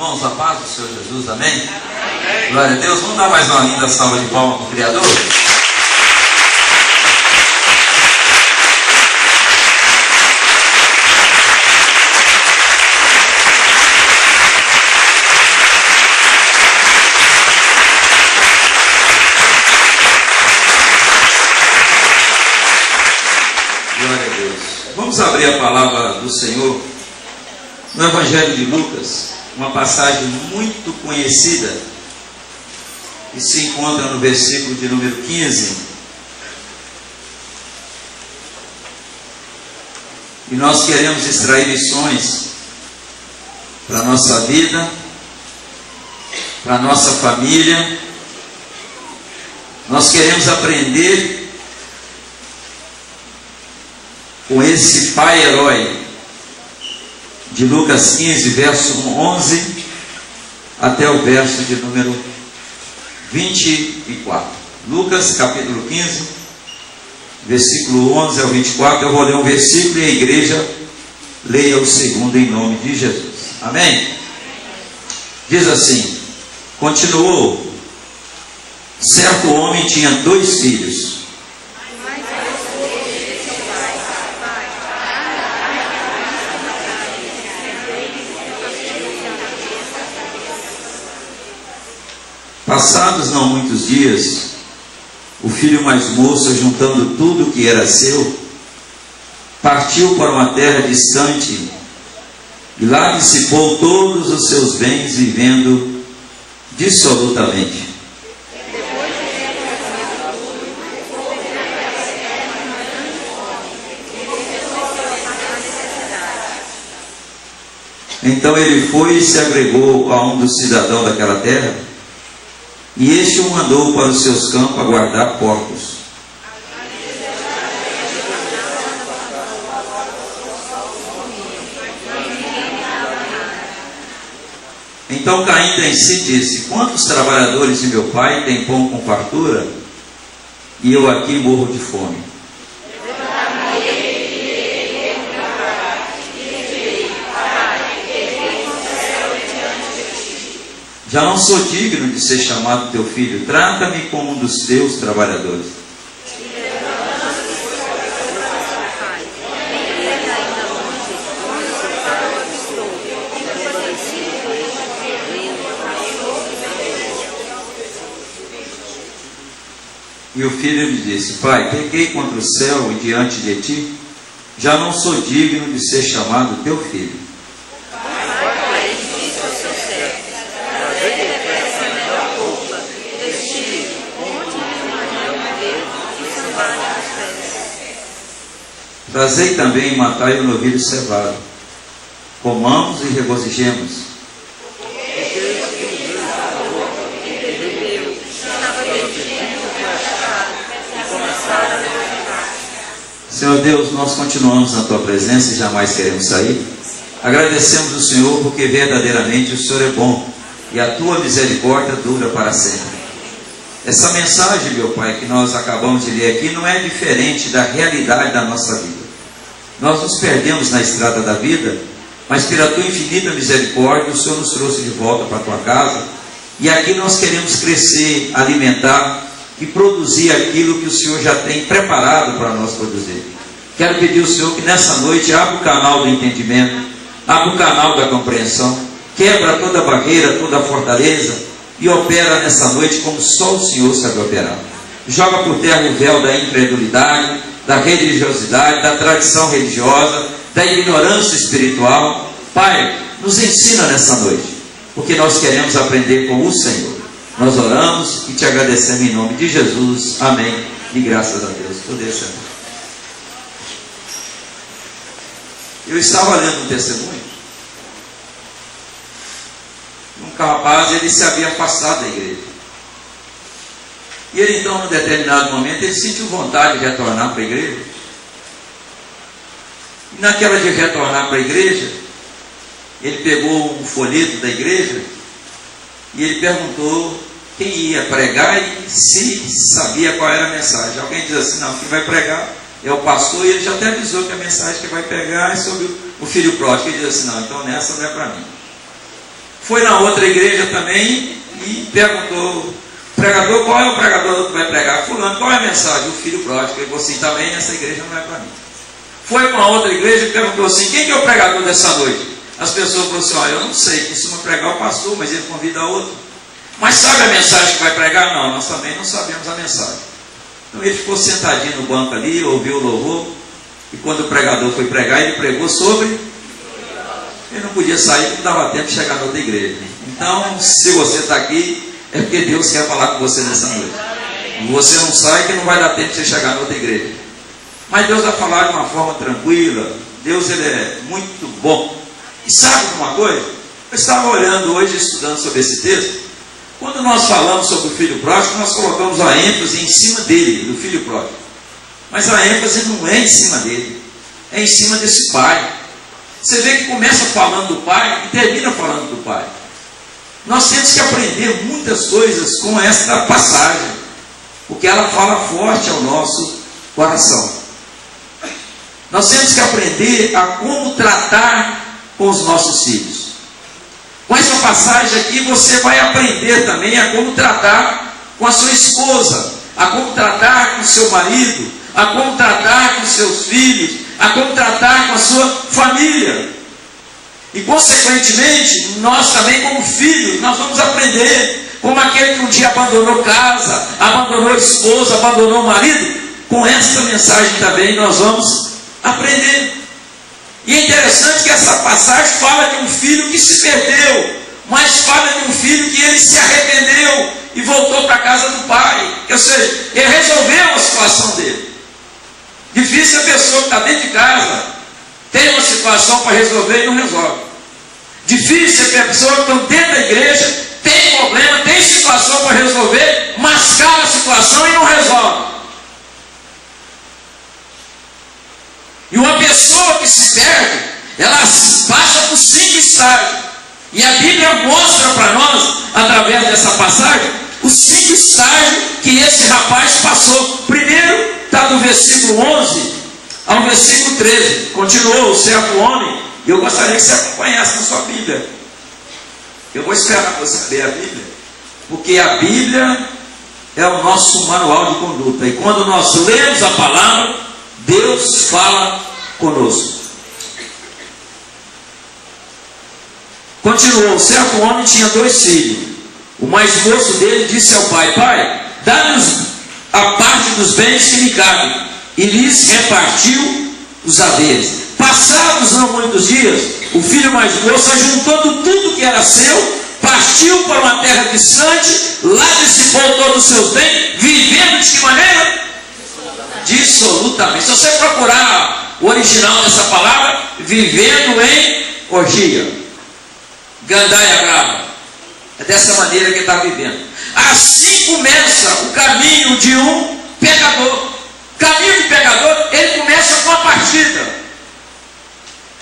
Irmãos, a paz do Senhor Jesus, amém? Amém. Glória a Deus. Vamos dar mais uma linda salva de palmas para o Criador? Glória a Deus. Vamos abrir a palavra do Senhor no Evangelho de Lucas, uma passagem muito conhecida, que se encontra no versículo de número 15. E nós queremos extrair lições para a nossa vida, para a nossa família. Nós queremos aprender com esse pai herói de Lucas 15, verso 11 até o verso de número 24. Lucas capítulo 15, versículo 11 ao 24. Eu vou ler um versículo e a igreja leia o segundo em nome de Jesus. Amém? Diz assim: continuou: certo homem tinha 2 filhos. Passados não muitos dias, o filho mais moço, juntando tudo que era seu, partiu para uma terra distante e lá dissipou todos os seus bens, vivendo dissolutamente. Então ele foi e se agregou a um dos cidadãos daquela terra, e este o mandou para os seus campos a guardar porcos. Então caindo em si disse: quantos trabalhadores de meu pai têm pão com fartura, e eu aqui morro de fome? Já não sou digno de ser chamado teu filho, trata-me como um dos teus trabalhadores. E o filho lhe disse: pai, pequei contra o céu e diante de ti, já não sou digno de ser chamado teu filho. Trazei também e matai o novilho cevado, comamos e regozijemos. Senhor Deus, nós continuamos na tua presença e jamais queremos sair. Agradecemos o Senhor porque verdadeiramente o Senhor é bom e a tua misericórdia dura para sempre. Essa mensagem, meu Pai, que nós acabamos de ler aqui, não é diferente da realidade da nossa vida. Nós nos perdemos na estrada da vida, mas pela tua infinita misericórdia, o Senhor nos trouxe de volta para a tua casa, e aqui nós queremos crescer, alimentar e produzir aquilo que o Senhor já tem preparado para nós produzir. Quero pedir ao Senhor que nessa noite abra o canal do entendimento, abra o canal da compreensão, quebra toda barreira, toda fortaleza, e opera nessa noite como só o Senhor sabe operar. Joga por terra o véu da incredulidade, da religiosidade, da tradição religiosa, da ignorância espiritual. Pai, nos ensina nessa noite, porque nós queremos aprender com o Senhor. Nós oramos e te agradecemos em nome de Jesus. Amém. E graças a Deus. Poder ser. Eu estava lendo um testemunho. Um rapaz, ele se havia afastado da igreja. E ele então, num determinado momento, ele sentiu vontade de retornar para a igreja. E naquela de retornar para a igreja, ele pegou um folheto da igreja e ele perguntou quem ia pregar e se sabia qual era a mensagem. Alguém diz assim: não, quem vai pregar é o pastor, e ele já até avisou que a mensagem que vai pregar é sobre o filho pródigo. Ele diz assim: não, então nessa não é para mim. foi na outra igreja também e perguntou: pregador, qual é o pregador que vai pregar? Fulano, qual é a mensagem? O filho pródigo. Ele falou assim: também essa igreja não é para mim. Foi para uma outra igreja e perguntou assim: quem que é o pregador dessa noite? As pessoas falaram assim: eu não sei, costuma pregar o pastor, mas ele convida outro. Mas sabe a mensagem que vai pregar? Não, nós também não sabemos a mensagem. Então ele ficou sentadinho no banco ali, ouviu o louvor, e quando o pregador foi pregar, ele pregou sobre... Ele não podia sair, porque não dava tempo de chegar na outra igreja. Então, se você está aqui, é porque Deus quer falar com você nessa noite. Você não sai, que não vai dar tempo de você chegar na outra igreja. Mas Deus vai falar de uma forma tranquila. Deus, Ele é muito bom. E sabe uma coisa? Eu estava olhando hoje, estudando sobre esse texto. Quando nós falamos sobre o filho pródigo, nós colocamos a ênfase em cima dele, do filho pródigo. Mas a ênfase não é em cima dele, é em cima desse pai. Você vê que começa falando do pai e termina falando do pai. Nós temos que aprender muitas coisas com esta passagem, porque ela fala forte ao nosso coração. Nós temos que aprender a como tratar com os nossos filhos. Com essa passagem aqui você vai aprender também a como tratar com a sua esposa, a como tratar com o seu marido, a como tratar com os seus filhos, a como tratar com a sua família. E consequentemente, nós também como filhos, nós vamos aprender como aquele que um dia abandonou casa, abandonou esposa, abandonou marido. Com esta mensagem também nós vamos aprender. E é interessante que essa passagem fala de um filho que se perdeu, mas fala de um filho que ele se arrependeu e voltou para a casa do pai. Ou seja, ele resolveu a situação dele. Difícil a pessoa que está dentro de casa, tem uma situação para resolver e não resolve. Difícil a pessoa que está dentro da igreja, tem problema, tem situação para resolver, mascara a situação e não resolve. E uma pessoa que se perde, ela passa por 5 estágios. E a Bíblia mostra para nós, através dessa passagem, os 5 estágios que esse rapaz passou. Primeiro, está do versículo 11 ao versículo 13. Continuou o certo homem, e eu gostaria que você acompanhasse na sua Bíblia. Eu vou esperar você ler a Bíblia, porque a Bíblia é o nosso manual de conduta. E quando nós lemos a palavra, Deus fala conosco. Continuou: certo homem tinha 2 filhos. O mais moço dele disse ao pai: pai, dá-nos a parte dos bens que me cabem. E lhes repartiu os haveres. Passados não muitos dias, o filho mais moço, ajuntando tudo que era seu, partiu para uma terra distante, lá dissipou todos os seus bens, vivendo de que maneira? Dissolutamente. Se você procurar o original dessa palavra, vivendo em orgia, gandaiagrava, é dessa maneira que está vivendo. Assim começa o caminho de um pecador. Caminho de pecador, ele começa com a partida.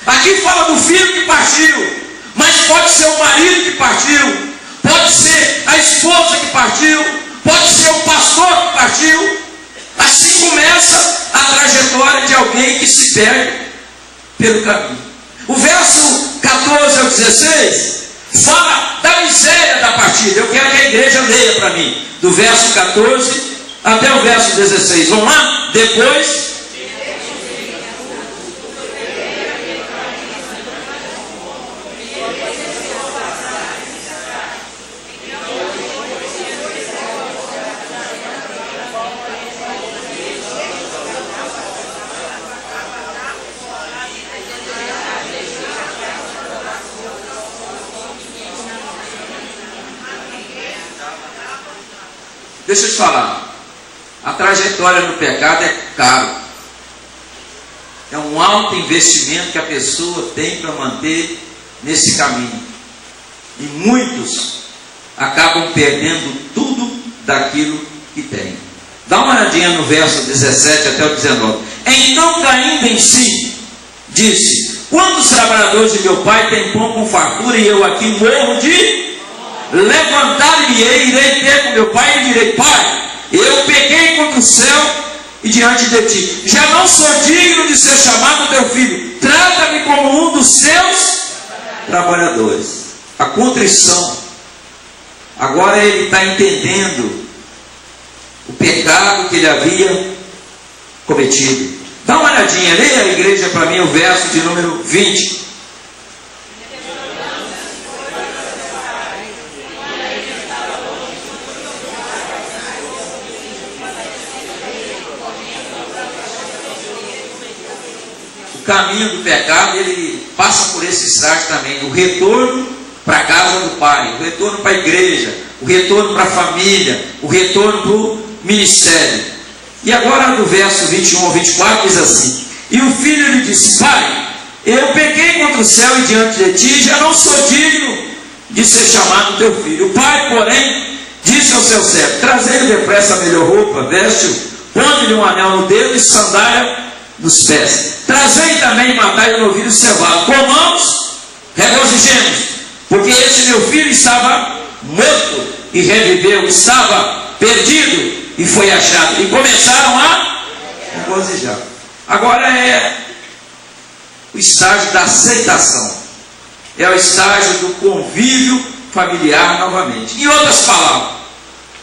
Aqui fala do filho que partiu, mas pode ser o marido que partiu, pode ser a esposa que partiu, pode ser o pastor que partiu. Assim começa a trajetória de alguém que se perde pelo caminho. O verso 14 ao 16 fala da miséria da partida. Eu quero que a igreja leia para mim, do verso 14 até o verso 16. Vamos lá? Depois... Deixa eu te falar, a trajetória no pecado é caro. É um alto investimento que a pessoa tem para manter nesse caminho. E muitos acabam perdendo tudo daquilo que tem. Dá uma olhadinha no verso 17 até o 19. Então, caindo em si, disse: quantos trabalhadores de meu pai têm pão com fartura e eu aqui morro de... Levantar-me-ei, irei ter com meu pai e direi: pai, eu pequei contra o céu e diante de ti, já não sou digno de ser chamado teu filho, trata-me como um dos seus trabalhadores. a contrição. Agora ele está entendendo o pecado que ele havia cometido. Dá uma olhadinha, leia a igreja para mim o verso de número 20. O caminho do pecado, ele passa por esse estágio também, o retorno para a casa do Pai, o retorno para a igreja, o retorno para a família, o retorno para o ministério. E agora no verso 21 ao 24 diz assim: e o filho lhe disse: Pai, eu pequei contra o céu e diante de ti, já não sou digno de ser chamado teu filho. O pai, porém, disse ao seu servo: trazei-lhe depressa a melhor roupa, veste-o, ponde-lhe um anel no dedo e sandália nos pés. Trazei também e matai o novilho cevado. Comamos, regozijemos, porque esse meu filho estava morto e reviveu, estava perdido e foi achado. E começaram a regozijar. Agora é o estágio da aceitação. É o estágio do convívio familiar novamente. Em outras palavras,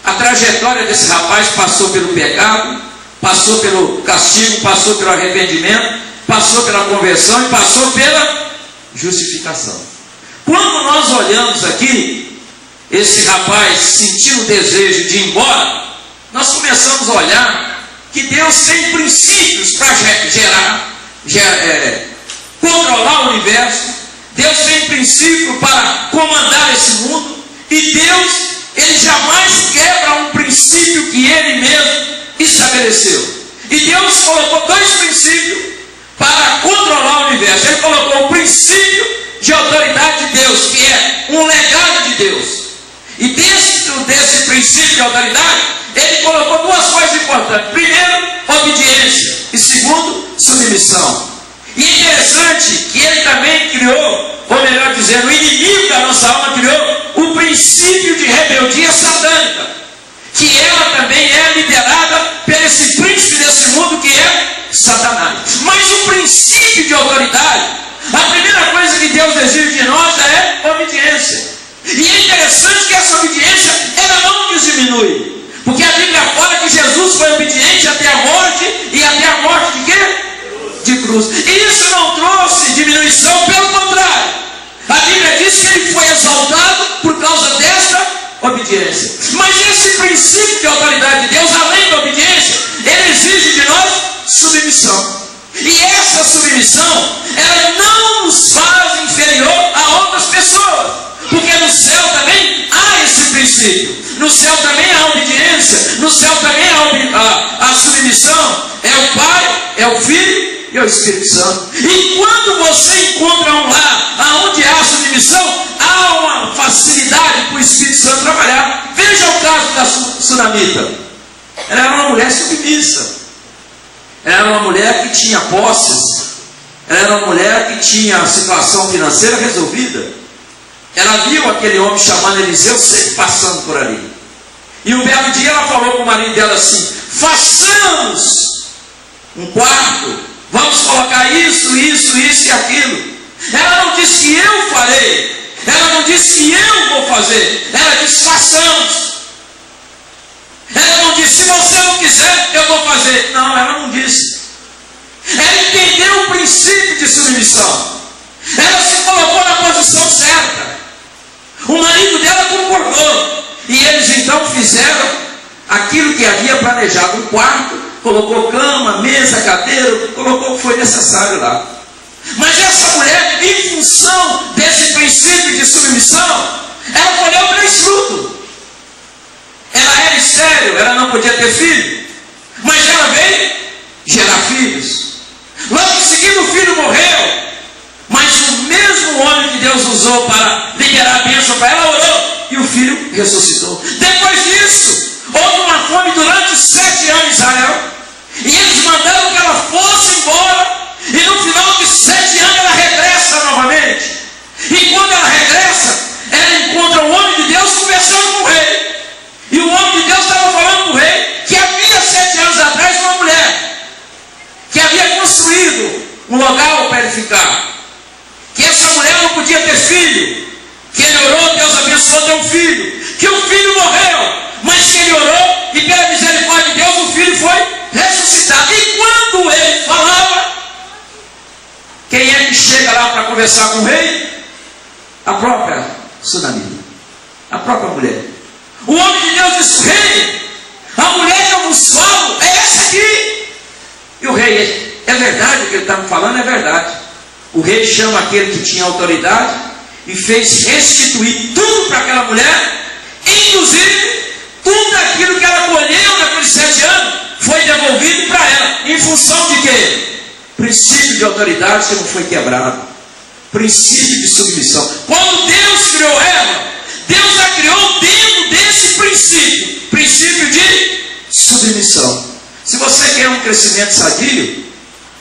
a trajetória desse rapaz passou pelo pecado, passou pelo castigo, passou pelo arrependimento, passou pela conversão e passou pela justificação. Quando nós olhamos aqui, esse rapaz sentiu o desejo de ir embora, nós começamos a olhar que Deus tem princípios para controlar o universo. Deus tem princípio para comandar esse mundo. E Deus, ele jamais quebra um princípio que ele mesmo estabeleceu. E Deus colocou dois princípios para controlar o universo. Ele colocou o princípio de autoridade de Deus, que é um legado de Deus. E dentro desse princípio de autoridade, ele colocou duas coisas importantes. Primeiro, obediência. E segundo, submissão. E é interessante que ele também criou, ou melhor dizendo, o inimigo da nossa alma criou o princípio de rebeldia satânica, que ela também é liderada por esse príncipe desse mundo que é Satanás. Mas o princípio de autoridade, a primeira coisa que Deus exige de nós é obediência. E é interessante que essa obediência, ela não nos diminui. Porque a Bíblia fala que Jesus foi obediente até a morte, e até a morte de quê? De cruz. E isso não trouxe diminuição, pelo contrário. A Bíblia diz que ele foi exaltado por causa desta obediência. Mas esse princípio de autoridade de Deus, além da obediência, ele exige de nós submissão. E essa submissão, ela não nos faz inferior a outras pessoas. Porque no céu também há esse princípio. No céu também há obediência. No céu também há a submissão. É o Pai, é o Filho e é o Espírito Santo. E quando você encontra um lar onde há submissão, há uma facilidade para o Espírito Santo trabalhar. Veja o caso da Sunamita. Ela era uma mulher submissa. Ela era uma mulher que tinha posses. Ela era uma mulher que tinha a situação financeira resolvida. Ela viu aquele homem chamando Eliseu sempre passando por ali. E um belo dia ela falou com o marido dela assim: façamos um quarto, vamos colocar isso, isso, isso e aquilo. Ela não disse que eu farei, ela não disse que eu vou fazer, ela disse façamos. Ela não disse: se você não quiser, eu vou fazer. Não, ela não disse. Ela entendeu o princípio de submissão. Ela se colocou na posição certa. O marido dela concordou. E eles então fizeram aquilo que havia planejado. Um quarto, colocou cama, mesa, cadeira, colocou o que foi necessário lá. Mas essa mulher, em função desse princípio de submissão, ela colheu 3 frutos. Ela era estéril, ela não podia ter filho, mas ela veio gerar filhos. Logo em seguida o filho morreu, mas o mesmo homem que Deus usou para liberar a bênção para ela orou, e o filho ressuscitou. Depois disso, houve uma fome durante 7 anos em Israel, e eles mandaram que ela fosse embora, e no final de 7 anos ela regressa novamente. E quando ela regressa, ela encontra o homem de Deus conversando com o rei. E o homem de Deus estava falando com o rei que havia 7 anos atrás uma mulher que havia construído um local para ele ficar, que essa mulher não podia ter filho, que ele orou conversar com o rei? A própria sunamita, a própria mulher. O homem de Deus disse: rei, a mulher que eu vos falo é essa aqui. E o rei, é verdade o que ele está me falando, é verdade. O rei chama aquele que tinha autoridade e fez restituir tudo para aquela mulher, inclusive tudo aquilo que ela colheu naqueles 7 anos foi devolvido para ela. Em função de quê? Princípio de autoridade que não foi quebrado, princípio de submissão. Quando Deus criou ela, Deus a criou dentro desse princípio, princípio de submissão. Se você quer um crescimento sadio,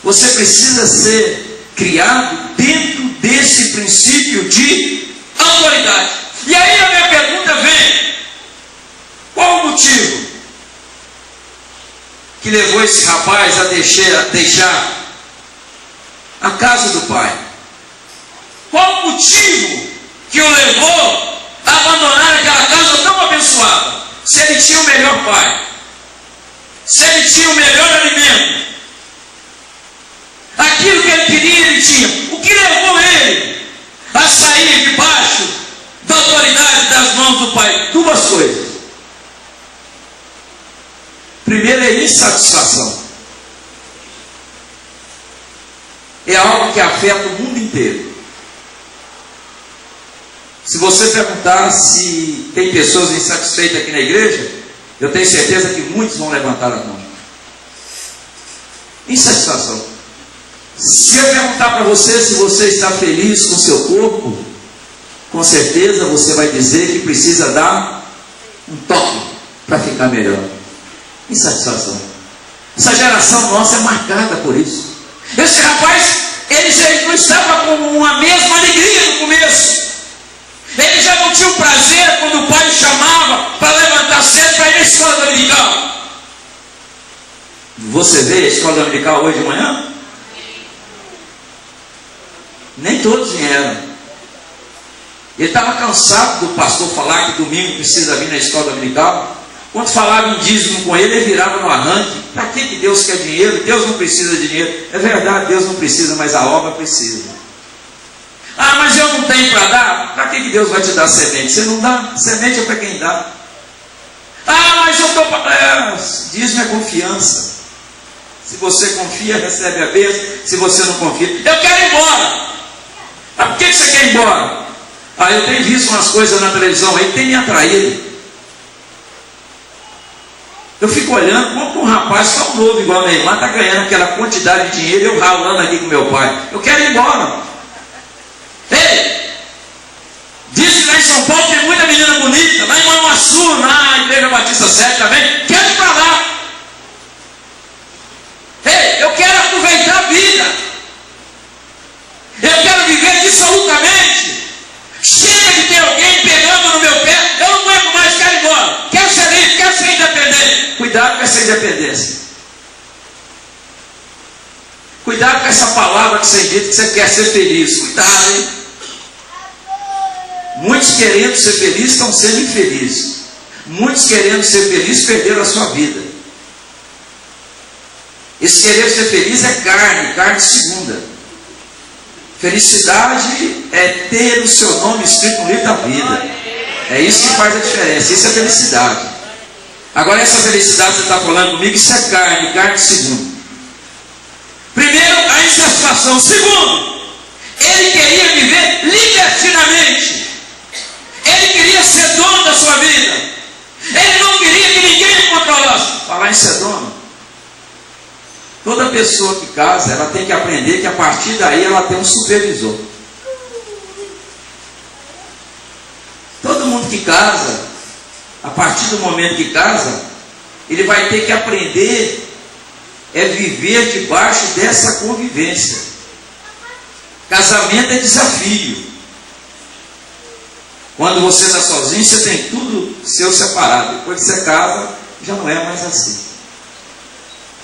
você precisa ser criado dentro desse princípio de autoridade. E aí a minha pergunta vem: qual o motivo que levou esse rapaz a deixar a casa do pai? Qual o motivo que o levou a abandonar aquela casa tão abençoada? Se ele tinha o melhor pai, se ele tinha o melhor alimento, aquilo que ele queria ele tinha. O que levou ele a sair debaixo da autoridade das mãos do pai? 2 coisas. Primeiro é insatisfação. É algo que afeta o mundo inteiro. Se você perguntar se tem pessoas insatisfeitas aqui na igreja, eu tenho certeza que muitos vão levantar a mão. Insatisfação. Se eu perguntar para você se você está feliz com o seu corpo, com certeza você vai dizer que precisa dar um toque para ficar melhor. Insatisfação. Essa geração nossa é marcada por isso. Esse rapaz, ele já não estava com uma mesma alegria no começo. Ele já não tinha o prazer quando o pai o chamava para levantar cedo para ir na escola dominical. Você vê a escola dominical hoje de manhã? Nem todos vieram. Ele estava cansado do pastor falar que domingo precisa vir na escola dominical. Quando falava em dízimo com ele, ele virava no arranque. Para que Deus quer dinheiro? Deus não precisa de dinheiro. É verdade, Deus não precisa, mas a obra precisa. Ah, mas eu não tenho para dar? Para que Deus vai te dar semente? Você não dá? Semente é para quem dá. Ah, mas eu estou para... dízimo é confiança. Se você confia, recebe a bênção. Se você não confia, eu quero ir embora. Ah, por que você quer ir embora? Ah, eu tenho visto umas coisas na televisão aí que tem me atraído. Eu fico olhando como um rapaz tão novo igual a Neymar está ganhando aquela quantidade de dinheiro, eu ralando aqui com meu pai. Eu quero ir embora. Ei, diz que lá em São Paulo tem muita menina bonita, lá em Manhuaçu, na Igreja Batista 7 também. Quero ir para lá. Ei, eu quero aproveitar a vida. Eu quero viver dissolutamente. Chega de ter alguém pegando no meu pé. Eu não aguento mais, quero ir embora. Quero ser livre, quero ser independente. Cuidado com essa independência. Cuidado com essa palavra que você diz que você quer ser feliz. Cuidado, hein? Muitos querendo ser felizes estão sendo infelizes. Muitos querendo ser felizes perderam a sua vida. Esse querer ser feliz é carne segunda. Felicidade é ter o seu nome escrito no livro da vida. É isso que faz a diferença. Isso é felicidade. Agora essa felicidade que você está falando comigo, isso é carne segunda. Primeiro, a insatisfação. Segundo, ele queria viver libertinamente. Ele queria ser dono da sua vida. Ele não queria que ninguém o controlasse. Falar em ser dono. Toda pessoa que casa, ela tem que aprender que a partir daí ela tem um supervisor. Todo mundo que casa, a partir do momento que casa, ele vai ter que aprender viver debaixo dessa convivência. Casamento é desafio. Quando você está sozinho, você tem tudo seu separado. Depois que você casa, já não é mais assim.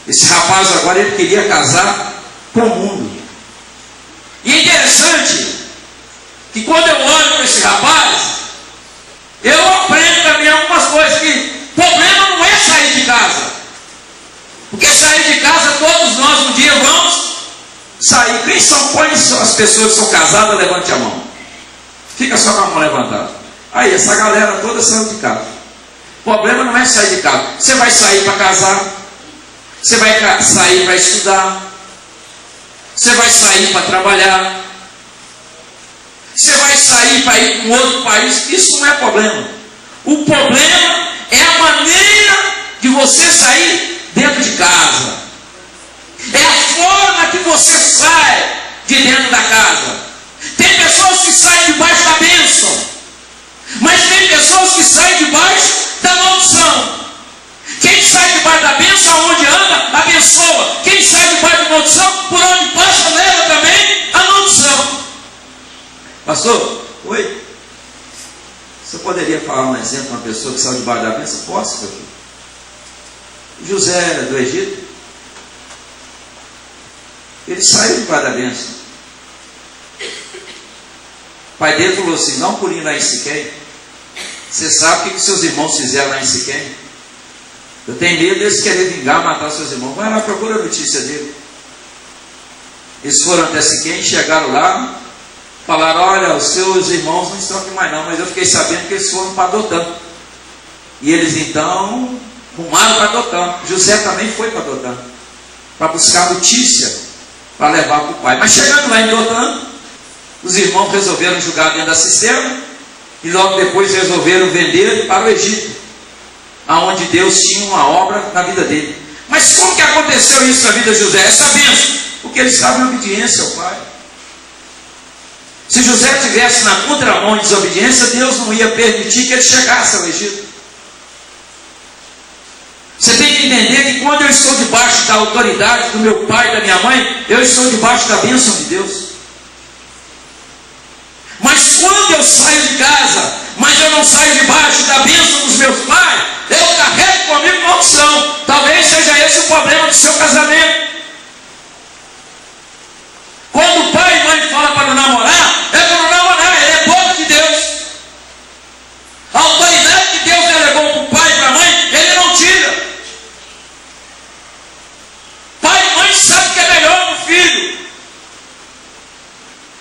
Esse rapaz agora, ele queria casar com o mundo. E é interessante que quando eu olho para esse rapaz, eu aprendo também algumas coisas, que o problema não é sair de casa. Porque sair de casa, todos nós um dia vamos sair. Quem Só põe as pessoas que são casadas, levante a mão. Fica só com a mão levantada. Aí, essa galera toda saiu de casa. O problema não é sair de casa. Você vai sair para casar. Você vai sair para estudar. Você vai sair para trabalhar. Você vai sair para ir para um outro país. Isso não é problema. O problema é a maneira de você sair dentro de casa. É a forma que você sai de dentro da casa. Tem pessoas que saem debaixo da bênção, mas tem pessoas que saem debaixo da maldição. Quem sai debaixo da bênção, onde anda, abençoa. Quem sai debaixo da maldição, por onde passa, leva também a maldição. Pastor, oi? Você poderia falar um exemplo de uma pessoa que saiu debaixo da bênção? Posso, meu filho? José do Egito, ele saiu debaixo da bênção. O pai dele falou assim: dá um pulinho lá em Siquém. Você sabe o que seus irmãos fizeram lá em Siquém? Eu tenho medo deles querer vingar, matar seus irmãos. Vai lá, procura a notícia dele. Eles foram até Siquém, chegaram lá, falaram: olha, os seus irmãos não estão aqui mais não, mas eu fiquei sabendo que eles foram para Dotã. E eles então rumaram para Dotã. José também foi para Dotã, para buscar notícia, para levar para o pai. Mas chegando lá em Dotã, os irmãos resolveram jogar dentro da cisterna e logo depois resolveram vender para o Egito, aonde Deus tinha uma obra na vida dele. Mas como que aconteceu isso na vida de José? Essa bênção, porque ele estava em obediência ao pai. Se José estivesse na contramão de desobediência, Deus não ia permitir que ele chegasse ao Egito. Você tem que entender que quando eu estou debaixo da autoridade do meu pai e da minha mãe, eu estou debaixo da bênção de Deus. Mas quando eu saio de casa, mas eu não saio debaixo da bênção dos meus pais, eu carrego comigo maldição. Talvez seja esse o problema do seu casamento. Quando o pai e mãe falam para não namorar, é para não namorar, ele é povo de Deus. A autoridade que Deus delegou para o pai e para a mãe, ele não tira. Pai e mãe sabem que é melhor para o filho.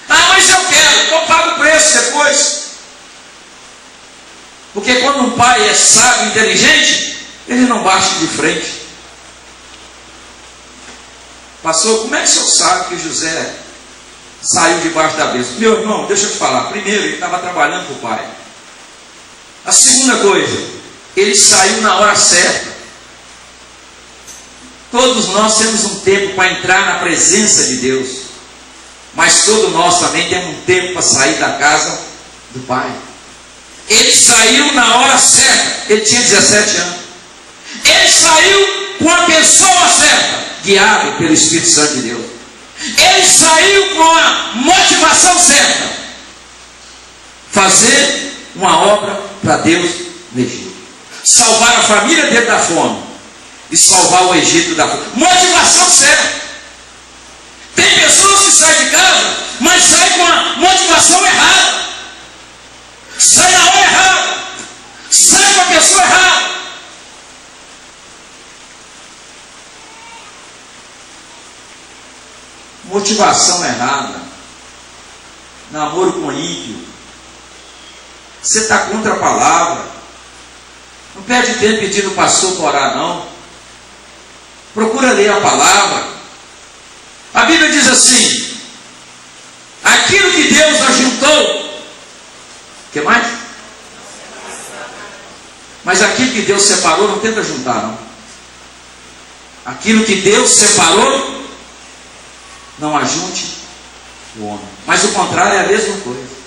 Ah, mas eu quero, então paga o preço depois. Porque quando um pai é sábio e inteligente, ele não bate de frente. Pastor, como é que o senhor sabe que José saiu debaixo da bênção? Meu irmão, deixa eu te falar. Primeiro, ele estava trabalhando para o pai. A segunda coisa, ele saiu na hora certa. Todos nós temos um tempo para entrar na presença de Deus. Mas todos nós também temos um tempo para sair da casa do pai. Ele saiu na hora certa. Ele tinha 17 anos. Ele saiu com a pessoa certa, guiado pelo Espírito Santo de Deus. Ele saiu com a motivação certa: fazer uma obra para Deus no Egito, salvar a família dele da fome e salvar o Egito da fome. Motivação certa. Tem pessoas que saem de casa, mas saem com a motivação errada, sai na hora errada, sai com a pessoa errada. Motivação errada, namoro com ímpio, você está contra a palavra. Não perde tempo pedindo o pastor para orar, não. Procura ler a palavra. A Bíblia diz assim: aquilo que Deus ajuntou, o que mais? Mas aquilo que Deus separou, não tenta juntar, não. Aquilo que Deus separou, não ajunte o homem. Mas o contrário é a mesma coisa.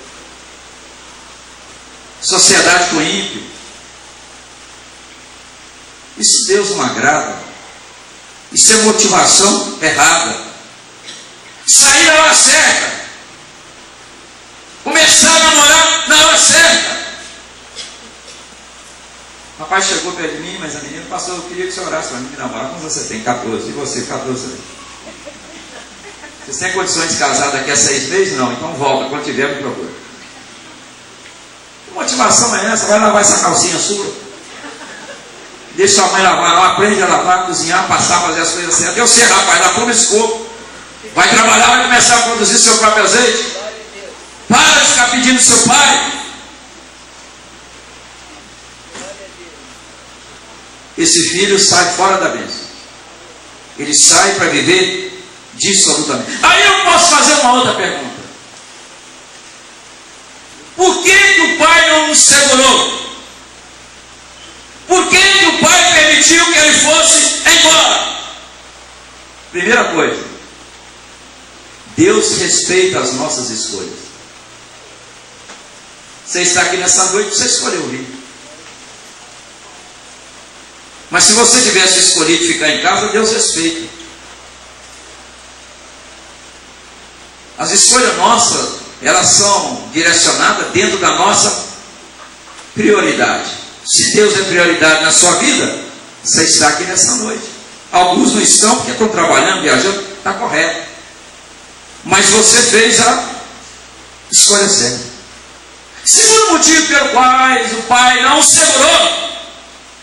Sociedade com ímpio, isso Deus não agrada. Isso é motivação errada. Sair na hora certa, começar a namorar na hora certa. O rapaz chegou perto de mim, mas a menina passou: eu queria que você orasse para mim que namorar. Quantos você tem? 14. E você? 14 também. Você tem condições de casar daqui a 6 meses? Não, então volta, quando tiver me procura. Que motivação é essa? Vai lavar essa calcinha sua? Deixa sua mãe lavar, não aprende a lavar, cozinhar, passar, fazer as coisas certas. Eu sei, rapaz, dá para um escopo. Vai trabalhar, vai começar a produzir seu próprio azeite. Para de ficar pedindo seu pai. Esse filho sai fora da bênção. Ele sai para viver dissolutamente. Aí eu posso fazer uma outra pergunta. Por que o pai não nos segurou? Por que o pai permitiu que ele fosse embora? Primeira coisa, Deus respeita as nossas escolhas. Você está aqui nessa noite, você escolheu vir. Mas se você tivesse escolhido ficar em casa, Deus respeita. As escolhas nossas, elas são direcionadas dentro da nossa prioridade. Se Deus é prioridade na sua vida, você está aqui nessa noite. Alguns não estão porque estão trabalhando, viajando, está correto. Mas você fez a escolha certa. Segundo motivo pelo qual o pai não segurou,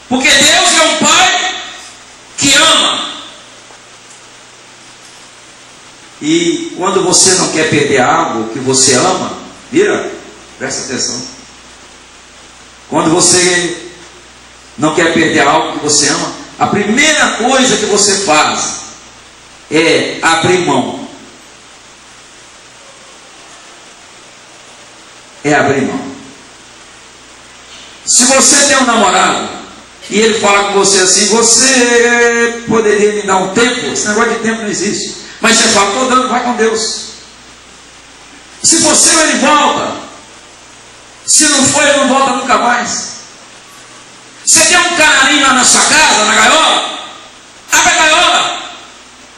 porque Deus é um pai que ama. E quando você não quer perder algo que você ama, presta atenção. Quando você não quer perder algo que você ama, a primeira coisa que você faz é abrir mão. É abrir mão. Se você tem um namorado e ele fala com você assim, você poderia me dar um tempo? Esse negócio de tempo não existe. Mas você fala, estou dando, vai com Deus. Se você ele volta. Se não for, ele não volta nunca mais. Você tem um canarinho lá na sua casa, na gaiola? Abre a gaiola.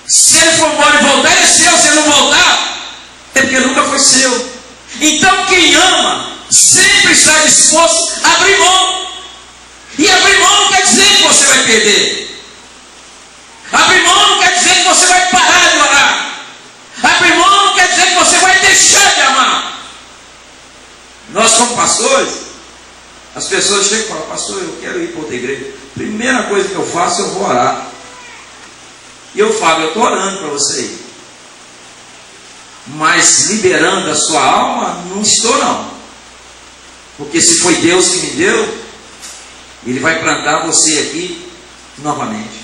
Se ele for embora e voltar, ele é seu. Se ele não voltar, é porque nunca foi seu. Então quem ama sempre está disposto a abrir mão. E abrir mão não quer dizer que você vai perder. Abrir mão não quer dizer que você vai parar de orar. Abrir mão não quer dizer que você vai deixar de amar. Nós como pastores, as pessoas chegam e falam, pastor, eu quero ir para outra igreja. Primeira coisa que eu faço, eu vou orar. E eu falo, eu estou orando para você ir. Mas liberando a sua alma, não estou não. Porque se foi Deus que me deu, Ele vai plantar você aqui novamente.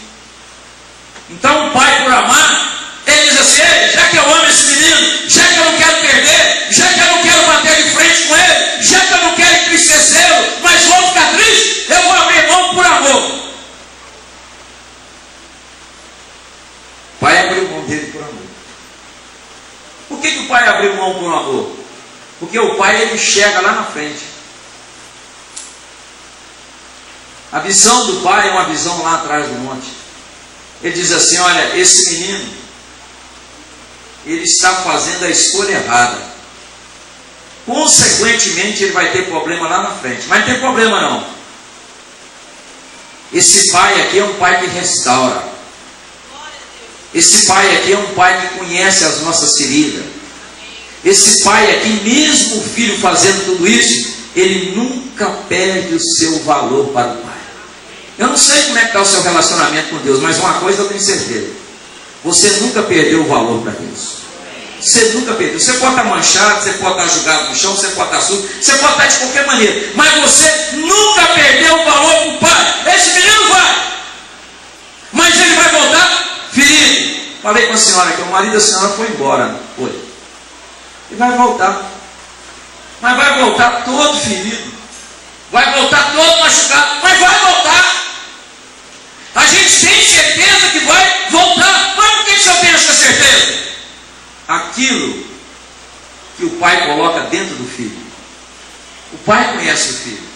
Então o pai, por amar, ele diz assim, ei, já que eu amo esse menino, já que eu não quero perder, já que eu não quero bater de frente com ele, já que eu não quero entristecê-lo, mas vou ficar triste, eu vou abrir mão por amor. O pai abriu mão dele por amor. Por que o pai abriu mão por amor? Porque o pai, ele chega lá na frente. A visão do pai é uma visão lá atrás do monte. Ele diz assim, olha, esse menino, ele está fazendo a escolha errada. Consequentemente, ele vai ter problema lá na frente. Mas não tem problema não. Esse pai aqui é um pai que restaura. Esse pai aqui é um pai que conhece as nossas feridas. Esse pai aqui, mesmo o filho fazendo tudo isso, ele nunca perde o seu valor para o pai. Eu não sei como é que está o seu relacionamento com Deus, mas uma coisa eu tenho certeza. Você nunca perdeu o valor para Deus. Você nunca perdeu. Você pode estar manchado, você pode estar jogado no chão, você pode estar sujo, você pode estar de qualquer maneira. Mas você nunca perdeu o valor para o pai. Esse menino vai. Mas ele vai voltar ferido. Falei com a senhora que o marido da senhora foi embora. Foi. E vai voltar. Mas vai voltar todo ferido. Vai voltar todo machucado. Mas vai voltar. A gente tem certeza que vai voltar. Mas por que o senhor tem essa certeza? Aquilo que o pai coloca dentro do filho. O pai conhece o filho.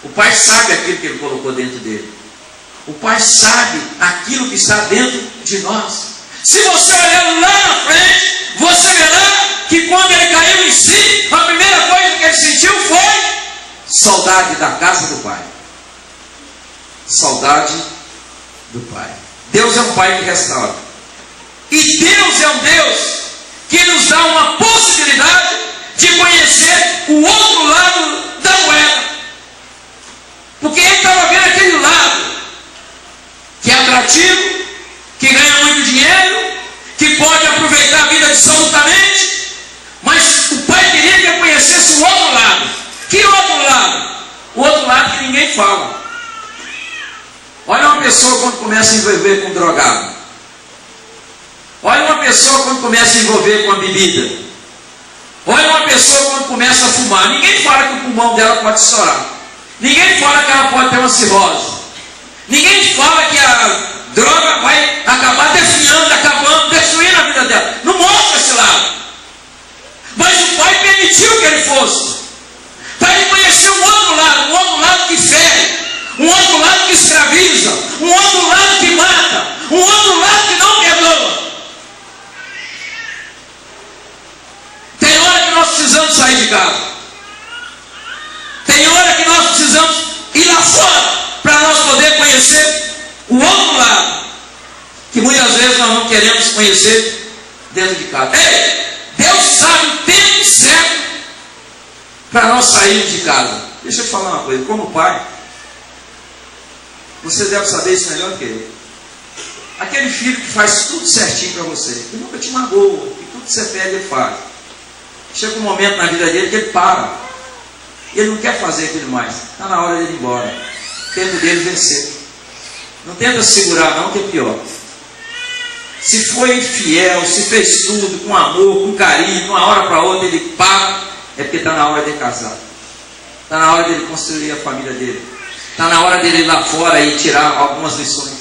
O pai sabe aquilo que ele colocou dentro dele. O pai sabe aquilo que está dentro de nós. Se você olhar lá na frente, você verá que quando ele caiu em si, a primeira coisa que ele sentiu foi saudade da casa do pai. Saudade do pai. Deus é um pai que restaura. E Deus é um Deus que nos dá uma possibilidade de conhecer o outro lado da moeda. Porque ele estava vendo aquele lado que é atrativo, que ganha muito dinheiro, que pode aproveitar pessoa quando começa a envolver com drogado. Olha uma pessoa quando começa a envolver com a bebida. Olha uma pessoa quando começa a fumar. Ninguém fala que o pulmão dela pode estourar. Ninguém fala que ela pode ter uma cirrose. Ninguém fala que a droga vai acabar definhando, acabando, destruindo a vida dela. Não mostra esse lado. Mas o pai permitiu que ele fosse. Para ele conhecer um outro lado que fere, um outro lado que escraviza, um outro lado que mata, um outro lado que não perdoa. Tem hora que nós precisamos sair de casa. Tem hora que nós precisamos ir lá fora para nós poder conhecer o outro lado, que muitas vezes nós não queremos conhecer dentro de casa. Ei, Deus sabe o tempo certo para nós sairmos de casa. Deixa eu te falar uma coisa, como pai, você deve saber isso melhor que eu. Aquele filho que faz tudo certinho para você, que nunca te magoa, que tudo que você pede ele faz. Chega um momento na vida dele que ele para. Ele não quer fazer aquilo mais. Está na hora dele ir embora. O tempo dele vencer. Não tenta segurar não, que é pior. Se foi fiel, se fez tudo com amor, com carinho, de uma hora para outra ele para, é porque está na hora de casar. Está na hora dele construir a família dele. Está na hora dele ir lá fora e tirar algumas lições.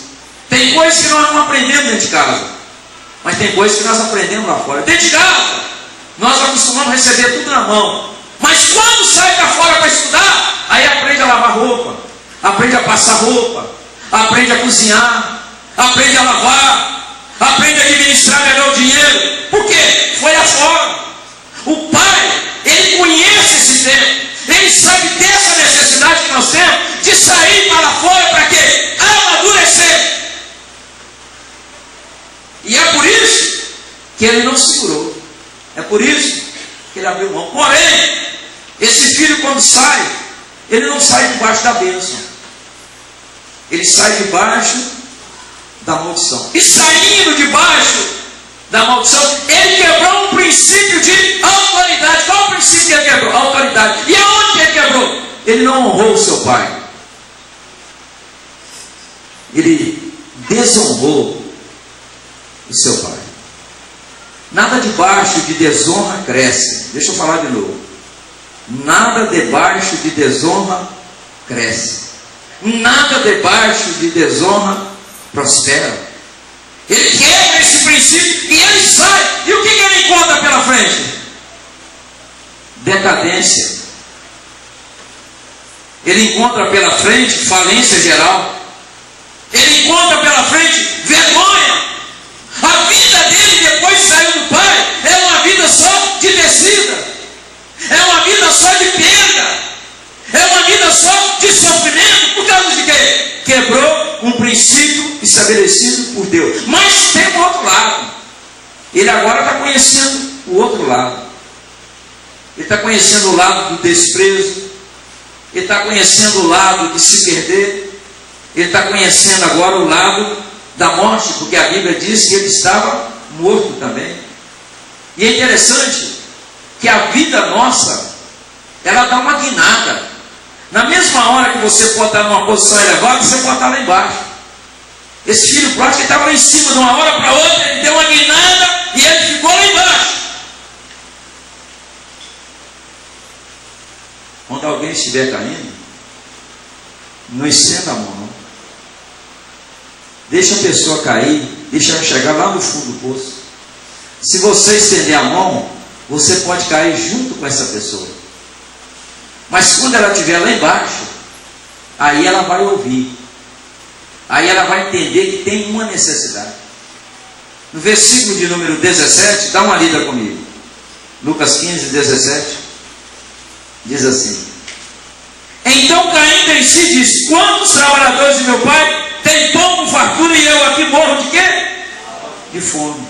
Tem coisas que nós não aprendemos dentro de casa, mas tem coisas que nós aprendemos lá fora. Dentro de casa, nós acostumamos a receber tudo na mão. Mas quando sai para fora para estudar, aí aprende a lavar roupa, aprende a passar roupa, aprende a cozinhar, aprende a lavar, aprende a administrar melhor o dinheiro. Por quê? Foi lá fora. O pai, ele conhece esse tempo, ele sabe dessa necessidade que nós temos de sair para lá fora para quê? Amadurecer. E é por isso que ele não segurou. É por isso que ele abriu mão. Porém, esse filho quando sai, ele não sai debaixo da bênção. Ele sai debaixo da maldição. E saindo debaixo da maldição, ele quebrou um princípio de autoridade. Qual o princípio que ele quebrou? Autoridade. E aonde que ele quebrou? Ele não honrou o seu pai. Ele desonrou o seu pai. Nada debaixo de desonra cresce. Deixa eu falar de novo. Nada debaixo de desonra cresce. Nada debaixo de desonra prospera. Ele quebra esse princípio e ele sai. E o que ele encontra pela frente? Decadência. Ele encontra pela frente falência geral. Ele encontra pela frente vergonha. A vida dele depois de sair do pai é uma vida só de descida, é uma vida só de perda, é uma vida só de sofrimento. Por causa de quê? Quebrou um princípio estabelecido por Deus. Mas tem o outro lado. Ele agora está conhecendo o outro lado. Ele está conhecendo o lado do desprezo. Ele está conhecendo o lado de se perder. Ele está conhecendo agora o lado da morte, porque a Bíblia diz que ele estava morto também. E é interessante que a vida nossa, ela dá uma guinada. Na mesma hora que você pode estar numa posição elevada, você pode estar lá embaixo. Esse filho pródigo estava lá em cima, de uma hora para outra, ele deu uma guinada e ele ficou lá embaixo. Quando alguém estiver caindo, não estenda a mão, não. Deixa a pessoa cair, deixa ela chegar lá no fundo do poço. Se você estender a mão, você pode cair junto com essa pessoa. Mas quando ela estiver lá embaixo, aí ela vai ouvir. Aí ela vai entender que tem uma necessidade. No versículo de número 17, dá uma lida comigo. Lucas 15, 17. Diz assim: então caindo em si disse: quantos trabalhadores de meu pai tem pão com fartura e eu aqui morro de quê? De fome.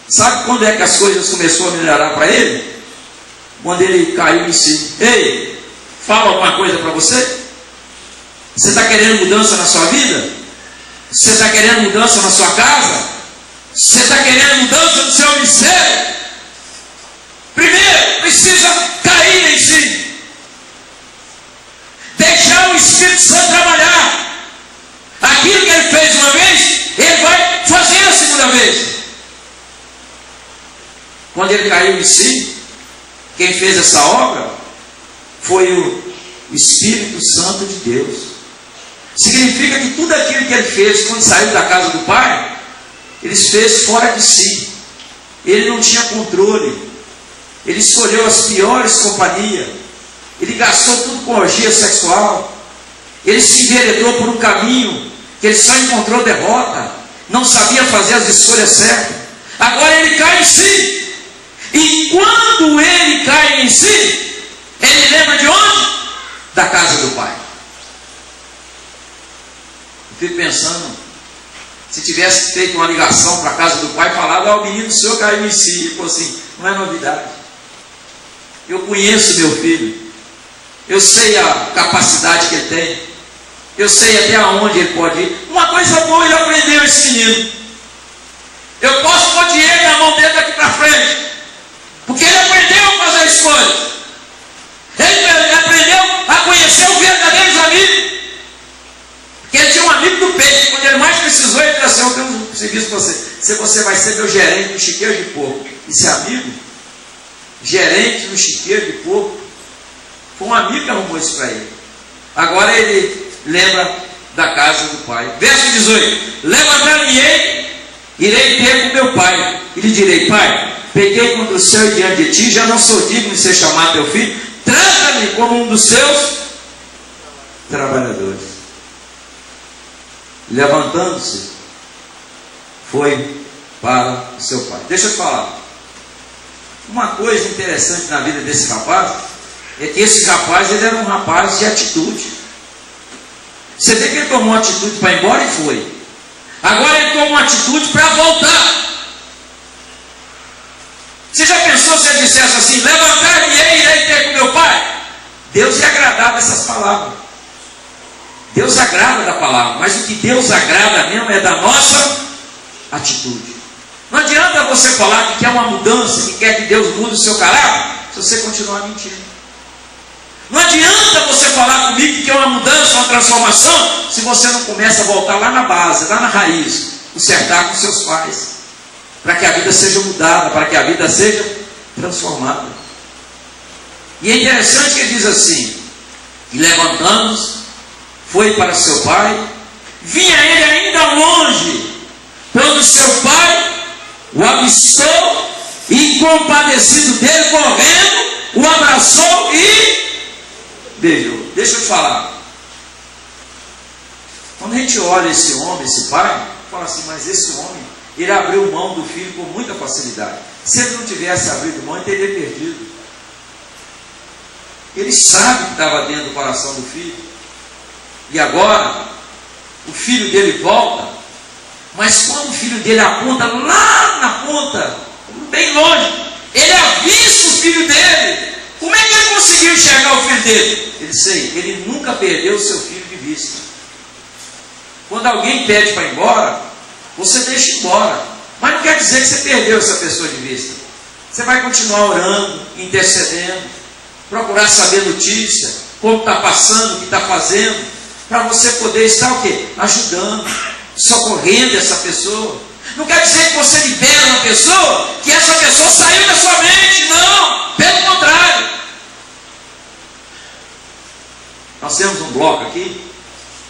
Sabe quando é que as coisas começaram a melhorar para ele? Quando ele caiu em si. Ei, fala alguma coisa para você? Você está querendo mudança na sua vida? Você está querendo mudança na sua casa? Você está querendo mudança no seu ministério? Primeiro, precisa cair em si. Deixar o Espírito Santo trabalhar. Aqui Quando ele caiu em si, quem fez essa obra foi o Espírito Santo de Deus. Significa que tudo aquilo que ele fez quando saiu da casa do Pai, ele fez fora de si. Ele não tinha controle. Ele escolheu as piores companhias. Ele gastou tudo com orgia sexual. Ele se enveredou por um caminho que ele só encontrou derrota. Não sabia fazer as escolhas certas. Agora ele cai em si. E quando ele cai em si, ele lembra de onde? Da casa do Pai. Eu fico pensando, se tivesse feito uma ligação para a casa do Pai, falado, o menino do senhor caiu em si. Ele falou assim, não é novidade. Eu conheço meu filho. Eu sei a capacidade que ele tem. Eu sei até aonde ele pode ir. Uma coisa boa ele aprendeu, esse menino. Eu posso pôr dinheiro na mão dele daqui para frente. Porque ele aprendeu a fazer escolhas. Ele aprendeu a conhecer os verdadeiros amigos. Porque ele tinha um amigo do peito. Quando ele mais precisou, ele disse assim, eu tenho um serviço para você. Se você vai ser meu gerente no chiqueiro de porco. Esse amigo, gerente no chiqueiro de porco, foi um amigo que arrumou isso para ele. Agora ele lembra da casa do Pai. Verso 18. Levantar-me-ei, irei ter com meu pai. E lhe direi, Pai, pequei contra o céu e diante de ti, já não sou digno de ser chamado teu filho. Trata-me como um dos seus trabalhadores. Levantando-se, foi para o seu pai. Deixa eu te falar. Uma coisa interessante na vida desse rapaz é que esse rapaz, ele era um rapaz de atitude. Você vê que ele tomou uma atitude para ir embora e foi. Agora ele tomou uma atitude para voltar. Você já pensou se ele dissesse assim, levantar-me-ei, irei ter com meu pai? Deus ia agradar dessas palavras. Deus agrada da palavra, mas o que Deus agrada mesmo é da nossa atitude. Não adianta você falar que quer uma mudança, que quer que Deus mude o seu caráter, se você continuar mentindo. Não adianta você falar comigo que quer uma mudança, uma transformação, se você não começa a voltar lá na base, lá na raiz, consertar com seus pais, para que a vida seja mudada, para que a vida seja transformada. E é interessante que ele diz assim, e levantando-se, foi para seu pai, vinha ele ainda longe, quando seu pai o avistou e, compadecido dele, correndo, o abraçou e beijou. Deixa eu te falar. Quando a gente olha esse homem, esse pai, fala assim, mas esse homem, ele abriu mão do filho com muita facilidade. Se ele não tivesse abrido mão, ele teria perdido. Ele sabe que estava dentro do coração do filho. E agora, o filho dele volta, mas quando o filho dele aponta lá na ponta, bem longe, ele avisa o filho dele. Como é que ele conseguiu enxergar o filho dele? Ele nunca perdeu o seu filho de vista. Quando alguém pede para ir embora, você deixa ir embora. Mas não quer dizer que você perdeu essa pessoa de vista. Você vai continuar orando, intercedendo, procurar saber notícia, como está passando, o que está fazendo, para você poder estar o quê? Ajudando, socorrendo essa pessoa. Não quer dizer que você libera uma pessoa, que essa pessoa saiu da sua mente. Não, pelo contrário. Nós temos um bloco aqui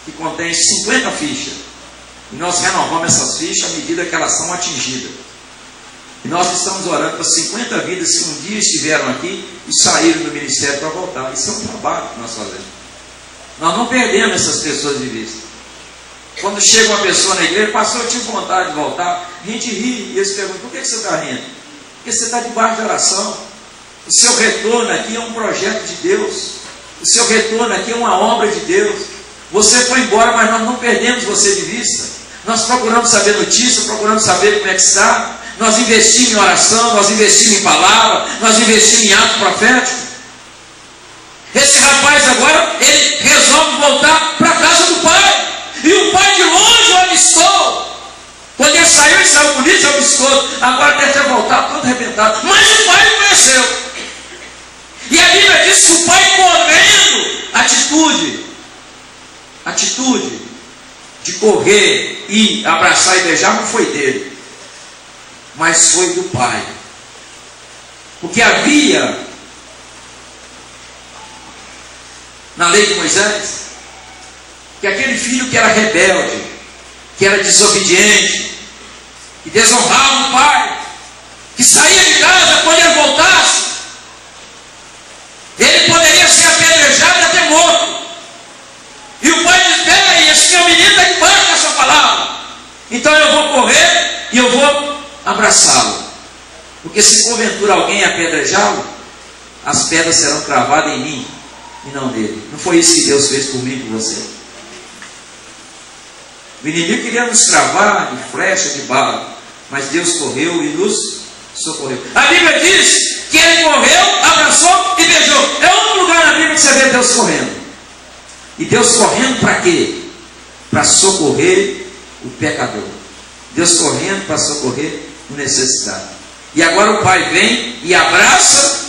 que contém 50 fichas. E nós renovamos essas fichas à medida que elas são atingidas. E nós estamos orando para 50 vidas que um dia estiveram aqui e saíram do ministério para voltar. Isso é um trabalho que nós fazemos. Nós não perdemos essas pessoas de vista. Quando chega uma pessoa na igreja, pastor, eu tive vontade de voltar, a gente ri, e eles perguntam, por que você está rindo? Porque você está debaixo de oração. O seu retorno aqui é um projeto de Deus. O seu retorno aqui é uma obra de Deus. Você foi embora, mas nós não perdemos você de vista. Nós procuramos saber notícia, procuramos saber como é que está. Nós investimos em oração, nós investimos em palavra, nós investimos em ato profético. Esse rapaz agora, ele resolve voltar para a casa do pai. E o pai de longe o avistou. Quando ele saiu bonito, avistou. Agora deve ter voltado todo arrebentado. Mas o pai o conheceu. E a Bíblia diz que o pai correndo, atitude de correr e abraçar e beijar não foi dele, mas foi do pai. Porque havia na lei de Moisés que aquele filho que era rebelde, que era desobediente, que desonrava o pai, que saía de casa quando ele voltasse, ele poderia ser apedrejado e até morto. E o pai diz: pera aí, esse meu menino está debaixo dessa palavra, então eu vou correr e eu vou abraçá-lo, porque se porventura alguém apedrejá-lo, as pedras serão cravadas em mim e não nele. Não foi isso que Deus fez por mim e por você? O inimigo queria nos cravar de flecha, de bala, mas Deus correu e nos socorreu. A Bíblia diz que ele correu, abraçou e beijou. É o único lugar na Bíblia que você vê Deus correndo. E Deus correndo para quê? Para socorrer o pecador. Deus correndo para socorrer o necessitado. E agora o pai vem e abraça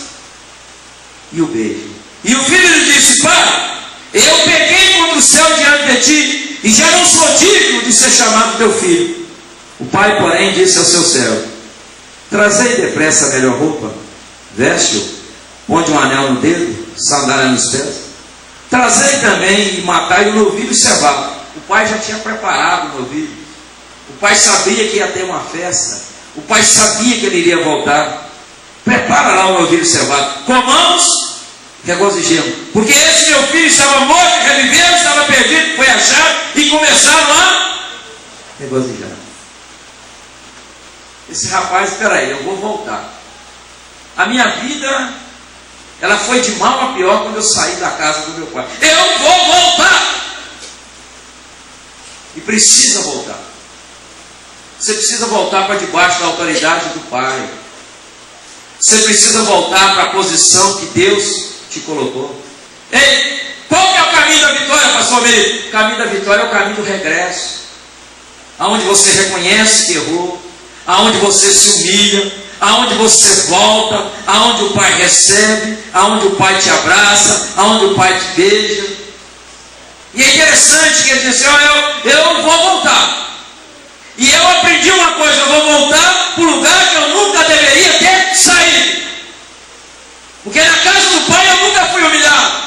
e o beija. E o filho lhe disse: pai, eu pequei contra o céu diante de ti, e já não sou digno de ser chamado teu filho. O pai, porém, disse ao seu servo: trazei depressa a melhor roupa, veste-o, ponde um anel no dedo, sandália nos pés. Trazei também e matai o novilho cevado. O pai já tinha preparado o novilho. O pai sabia que ia ter uma festa. O pai sabia que ele iria voltar. Prepara lá o novilho cevado. Comamos, regozijemos, porque esse meu filho estava morto, reviveu, estava perdido, foi achado, e começaram a regozijar. Esse rapaz: espera aí, eu vou voltar. A minha vida, ela foi de mal a pior quando eu saí da casa do meu pai. Eu vou voltar. E precisa voltar. Você precisa voltar para debaixo da autoridade do pai. Você precisa voltar para a posição que Deus te colocou. Ei, qual que é o caminho da vitória, pastor Meire? O caminho da vitória é o caminho do regresso, aonde você reconhece que errou, aonde você se humilha, aonde você volta, aonde o pai recebe, aonde o pai te abraça, aonde o pai te beija. E é interessante que ele diz assim: eu vou voltar. E eu aprendi uma coisa: eu vou voltar para o lugar que eu nunca deveria ter saído. Porque na casa do pai eu nunca fui humilhado.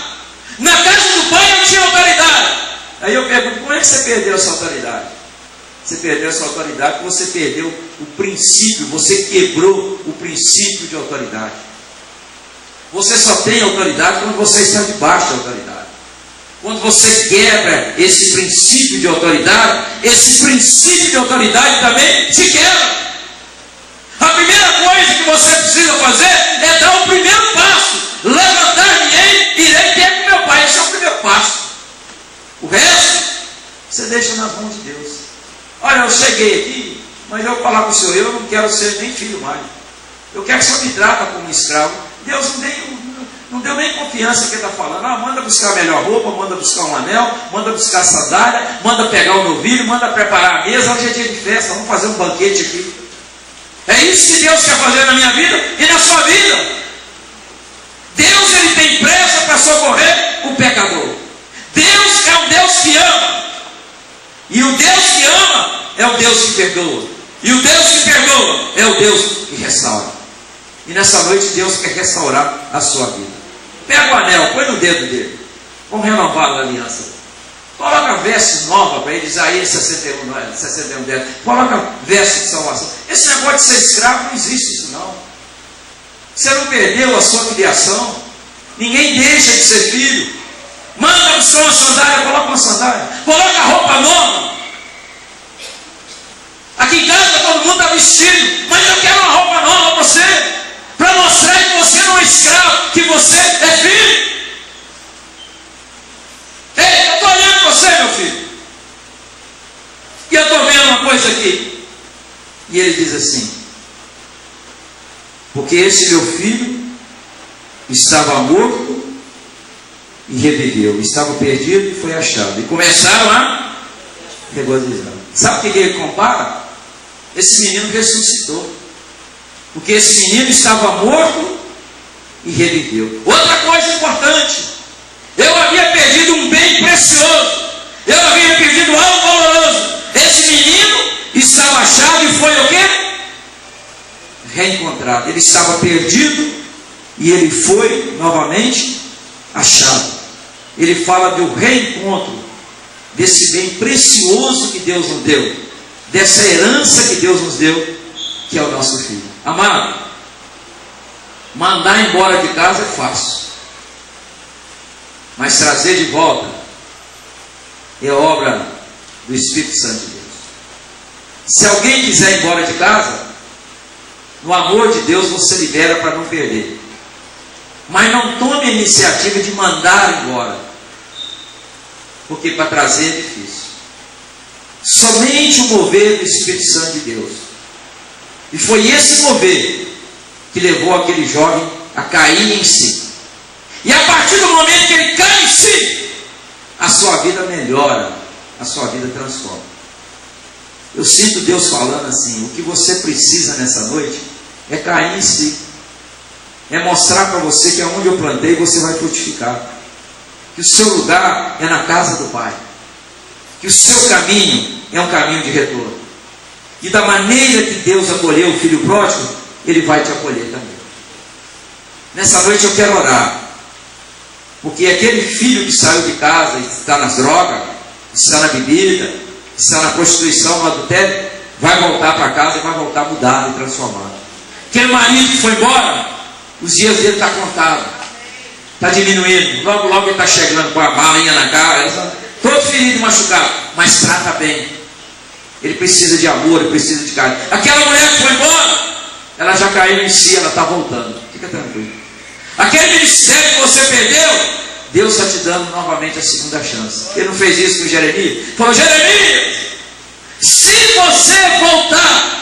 Na casa do pai eu tinha autoridade. Aí eu pergunto: como é que você perdeu essa autoridade? Você perdeu essa autoridade porque você perdeu o princípio, você quebrou o princípio de autoridade. Você só tem autoridade quando você está debaixo da autoridade. Quando você quebra esse princípio de autoridade, esse princípio de autoridade também te quebra. A primeira coisa que você precisa fazer é dar o primeiro passo. Levantar-me-ei, irei ter com meu pai. Esse é o primeiro passo. O resto, você deixa nas mãos de Deus. Olha, eu cheguei aqui, mas eu vou falar para o senhor: eu não quero ser nem filho mais. Eu quero que o senhor me trata como um escravo. Deus não deu nem confiança que ele está falando. Manda buscar a melhor roupa, manda buscar um anel, manda buscar a sandália, manda pegar o novilho, manda preparar a mesa. Hoje é dia de festa, vamos fazer um banquete aqui. É isso que Deus quer fazer na minha vida e na sua vida. Deus, ele tem pressa para socorrer o pecador. Deus é um Deus que ama. E o Deus que ama é o Deus que perdoa. E o Deus que perdoa é o Deus que restaura. E nessa noite Deus quer restaurar a sua vida. Pega o anel, põe no dedo dele. Vamos renovar a aliança. Coloca veste nova para ele, Isaías 61, 10. Coloca veste de salvação. Esse negócio de ser escravo, não existe isso não. Você não perdeu a sua filiação. Ninguém deixa de ser filho. Manda buscar uma sandália, coloca uma sandália. Coloca a roupa nova. Aqui em casa todo mundo está vestido, mas eu quero uma roupa nova para você, para mostrar que você não é escravo, que você é filho. Ei, eu estou olhando você, meu filho, e eu estou vendo uma coisa aqui. E ele diz assim: porque esse meu filho estava morto e reviveu, estava perdido e foi achado. E começaram a regozijar. Sabe o que ele compara? Esse menino ressuscitou, porque esse menino estava morto e reviveu. Outra coisa importante: eu havia perdido um bem precioso, eu havia perdido algo valoroso. Esse menino estava achado e foi o quê? Reencontrado. Ele estava perdido e ele foi novamente achado. Ele fala do reencontro desse bem precioso que Deus nos deu, dessa herança que Deus nos deu, que é o nosso filho. Amado, mandar embora de casa é fácil, mas trazer de volta é obra do Espírito Santo de Deus. Se alguém quiser ir embora de casa, no amor de Deus você libera para não perder, mas não tome a iniciativa de mandar embora, porque para trazer é difícil. Somente o mover do Espírito Santo de Deus, e foi esse mover que levou aquele jovem a cair em si, e a partir do momento que ele cai em si, a sua vida melhora, a sua vida transforma. Eu sinto Deus falando assim: o que você precisa nessa noite é cair em si, é mostrar para você que aonde eu plantei você vai frutificar, que o seu lugar é na casa do Pai, que o seu caminho é um caminho de retorno, e da maneira que Deus acolheu o filho pródigo, Ele vai te acolher também. Nessa noite eu quero orar, porque aquele filho que saiu de casa e está nas drogas, está na bebida, está na prostituição, no adultério, vai voltar para casa e vai voltar mudado e transformado. Aquele marido que foi embora, os dias dele estão contados, está diminuindo, logo logo ele está chegando com a balinha na cara, todo ferido e machucado, mas trata bem. Ele precisa de amor, ele precisa de carinho. Aquela mulher que foi embora, ela já caiu em si, ela está voltando. Fica tranquilo. Aquele ministério que você perdeu, Deus está te dando novamente a segunda chance. Ele não fez isso com Jeremias? Ele falou: Jeremias, se você voltar,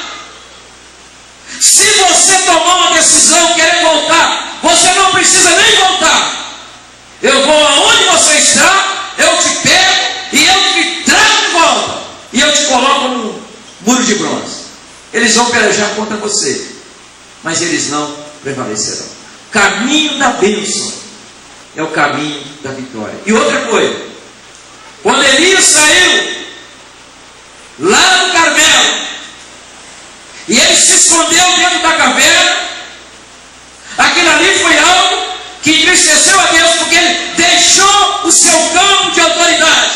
se você tomar uma decisão, querer voltar, você não precisa nem voltar. Eu vou aonde você está, eu te pego e eu te trago de volta, e eu te coloco no muro de bronze. Eles vão pelejar contra você, mas eles não prevalecerão. O caminho da bênção é o caminho da vitória. E outra coisa, quando Elias saiu lá no Carmelo e ele se escondeu dentro da caverna, aquilo ali foi algo que entristeceu a Deus, porque ele deixou o seu campo de autoridade.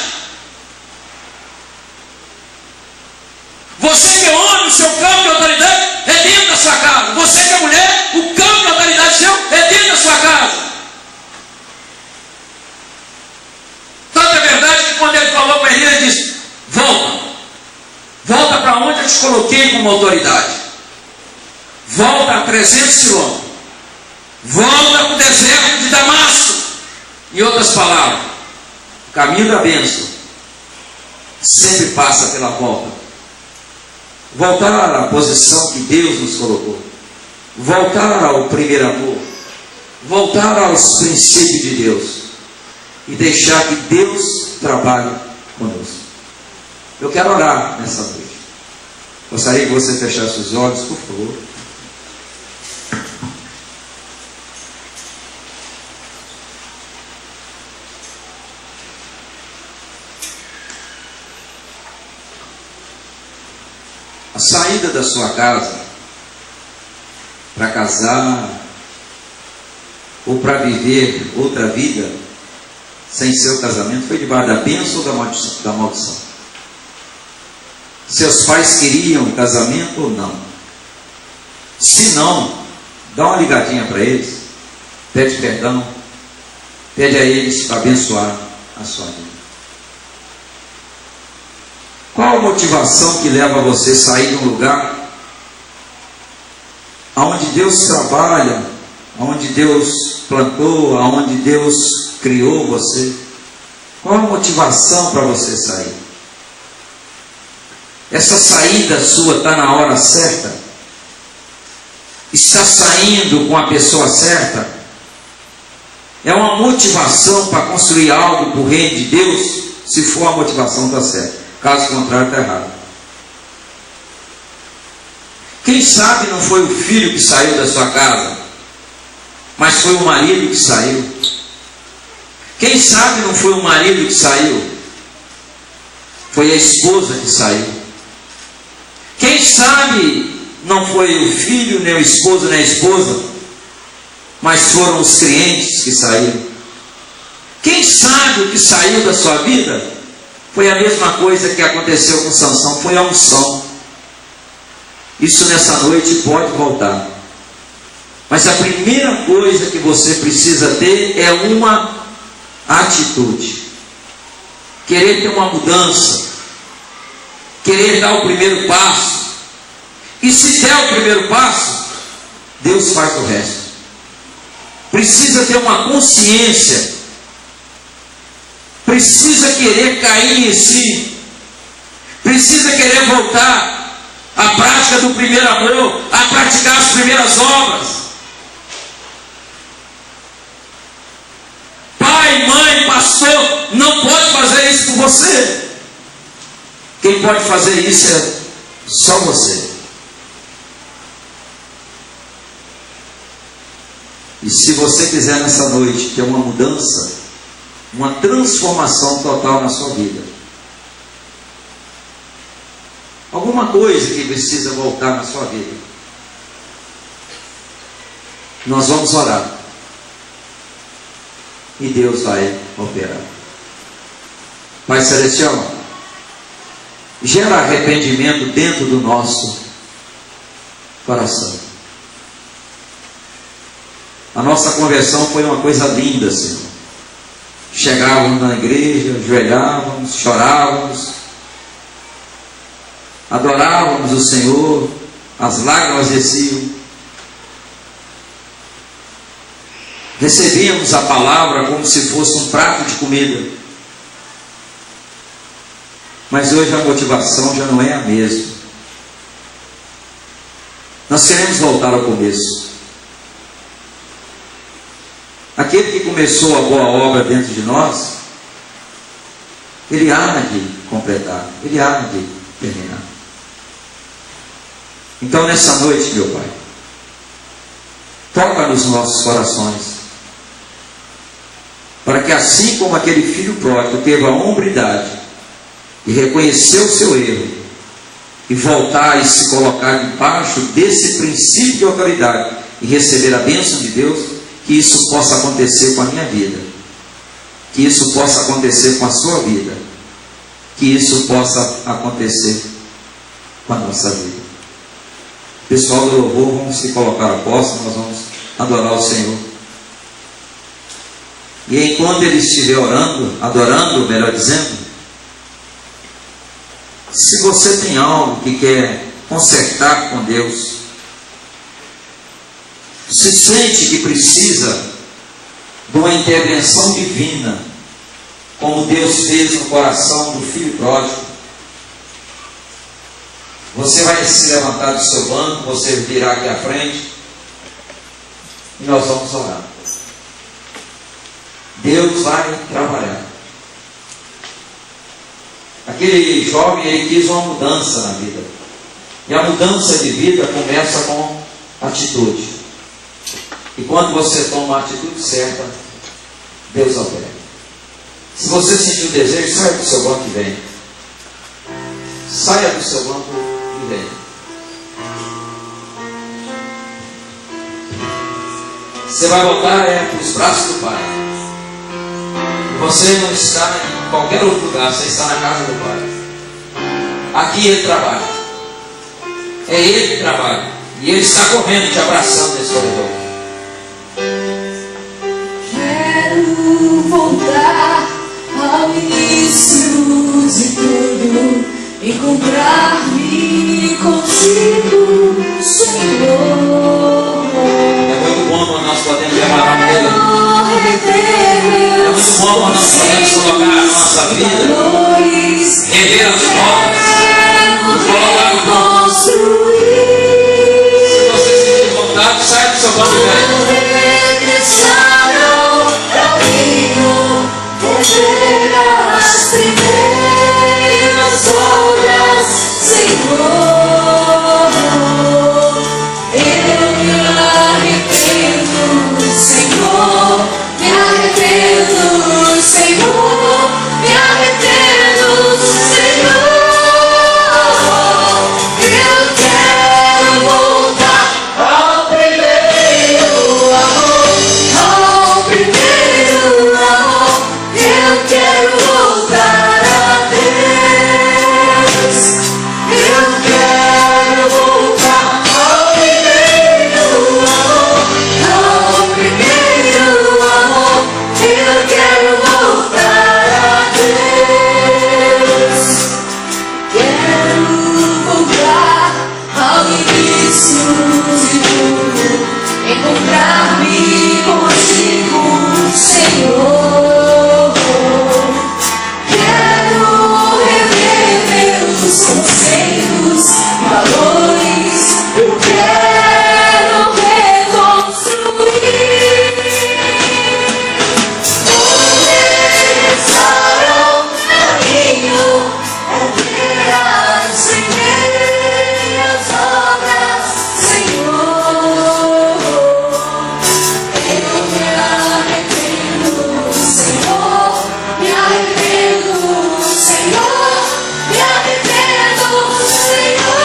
Você que é homem, o seu campo de autoridade é dentro da sua casa. Você que é mulher, o campo de autoridade seu é dentro da sua casa. Tanto é verdade que quando ele falou com Elias, ele disse: volta para onde eu te coloquei como autoridade, volta a 300 quilômetros, volta para o deserto de Damasco. Em outras palavras, o caminho da bênção sempre passa pela volta. Voltar à posição que Deus nos colocou, voltar ao primeiro amor, voltar aos princípios de Deus e deixar que Deus trabalhe conosco. Eu quero orar nessa noite. Gostaria que você fechasse os olhos, por favor. A saída da sua casa para casar ou para viver outra vida sem seu casamento foi debaixo da bênção ou da maldição? Seus pais queriam casamento ou não? Se não, dá uma ligadinha para eles, pede perdão, pede a eles para abençoar a sua vida. Qual a motivação que leva você a sair de um lugar onde Deus trabalha, onde Deus plantou, onde Deus criou você? Qual a motivação para você sair? Essa saída sua está na hora certa? Está saindo com a pessoa certa? É uma motivação para construir algo para o reino de Deus? Se for, a motivação está certa. Caso contrário, está errado. Quem sabe não foi o filho que saiu da sua casa, mas foi o marido que saiu. Quem sabe não foi o marido que saiu, foi a esposa que saiu. Quem sabe não foi o filho, nem o esposo, nem a esposa, mas foram os crentes que saíram. Quem sabe o que saiu da sua vida foi a mesma coisa que aconteceu com Sansão, foi a unção. Isso nessa noite pode voltar. Mas a primeira coisa que você precisa ter é uma atitude. Querer ter uma mudança. Querer dar o primeiro passo. E se der o primeiro passo, Deus faz o resto. Precisa ter uma consciência. Precisa querer cair em si. Precisa querer voltar à prática do primeiro amor, a praticar as primeiras obras. Pai, mãe, pastor, não pode fazer isso por você. Quem pode fazer isso é só você. E se você quiser nessa noite ter uma mudança, uma transformação total na sua vida, alguma coisa que precisa voltar na sua vida, nós vamos orar e Deus vai operar. Pai Celestial, gera arrependimento dentro do nosso coração. A nossa conversão foi uma coisa linda, Senhor. Chegávamos na igreja, ajoelhávamos, chorávamos, adorávamos o Senhor, as lágrimas desciam, recebíamos a palavra como se fosse um prato de comida. Mas hoje a motivação já não é a mesma. Nós queremos voltar ao começo. Aquele que começou a boa obra dentro de nós, ele há de completar, ele há de terminar. Então nessa noite, meu Pai, toca nos nossos corações, para que assim como aquele filho pródigo teve a hombridade e reconheceu o seu erro, e voltar e se colocar debaixo desse princípio de autoridade e receber a bênção de Deus, que isso possa acontecer com a minha vida, que isso possa acontecer com a sua vida, que isso possa acontecer com a nossa vida. Pessoal do louvor, vamos se colocar a posse, nós vamos adorar o Senhor. E enquanto ele estiver orando, adorando, melhor dizendo, se você tem algo que quer consertar com Deus, se sente que precisa de uma intervenção divina, como Deus fez no coração do filho pródigo, você vai se levantar do seu banco, você virá aqui à frente e nós vamos orar. Deus vai trabalhar. Aquele jovem, ele quis uma mudança na vida, e a mudança de vida começa com atitude. E quando você toma a atitude certa, Deus opera. Se você sentir o desejo, saia do seu banco e venha. Saia do seu banco e venha. Você vai voltar para os braços do Pai. E você não está em qualquer outro lugar, você está na casa do Pai. Aqui Ele trabalha. É Ele que trabalha. E Ele está correndo, te abraçando nesse corredor. Voltar ao início de tudo, encontrar-me contigo, Senhor. É muito bom quando nós podemos levar nele. É muito bom quando nós podemos colocar a nossa vida, rever as obras, construir. Se você se sentir vontade, sai do seu banco e venha. Fazer as primeiras obras, Senhor. Eu me arrependo, Senhor. Me arrependo, Senhor. Me arrependo, Senhor. início de tudo, encontrar-me contigo, Senhor. Quero rever meus conceitos, valores, eu quero reconstruir. Começar um caminho, é ver as primeiras obras, Senhor. Eu me arrependo, Senhor, me arrependo, Senhor, me arrependo, Senhor.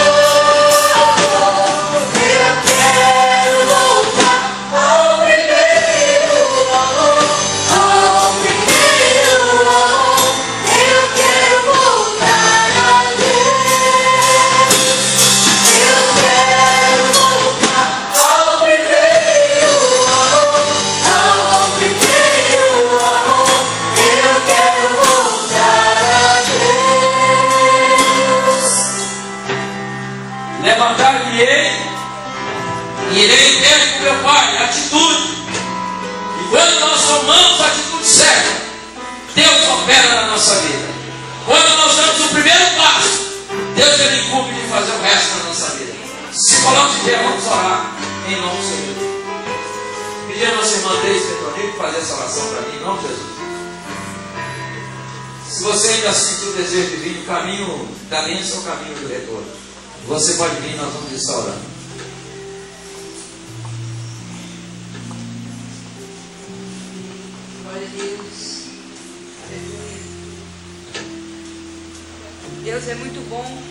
Eu quero voltar ao primeiro amor, ao primeiro amor. Eu quero voltar a Deus. Eu quero voltar ao primeiro amor, ao primeiro amor. Eu quero voltar a Deus. Levantar-me-ei e irei ter com meu Pai, atitude. E quando nós tomamos a atitude certa, Deus opera na nossa vida. Quando nós damos o primeiro passo, Deus ele incumbe de fazer o resto na nossa vida. Se coloque de pé, vamos orar em nome do Senhor. Pedir a nossa irmã Deise Petronilho fazer essa oração para mim, em nome de Jesus. Se você ainda sentiu o desejo de vir, o caminho da bênção é o caminho do retorno. Você pode vir, nós vamos estar orando. Glória a Deus. Aleluia. Deus é muito bom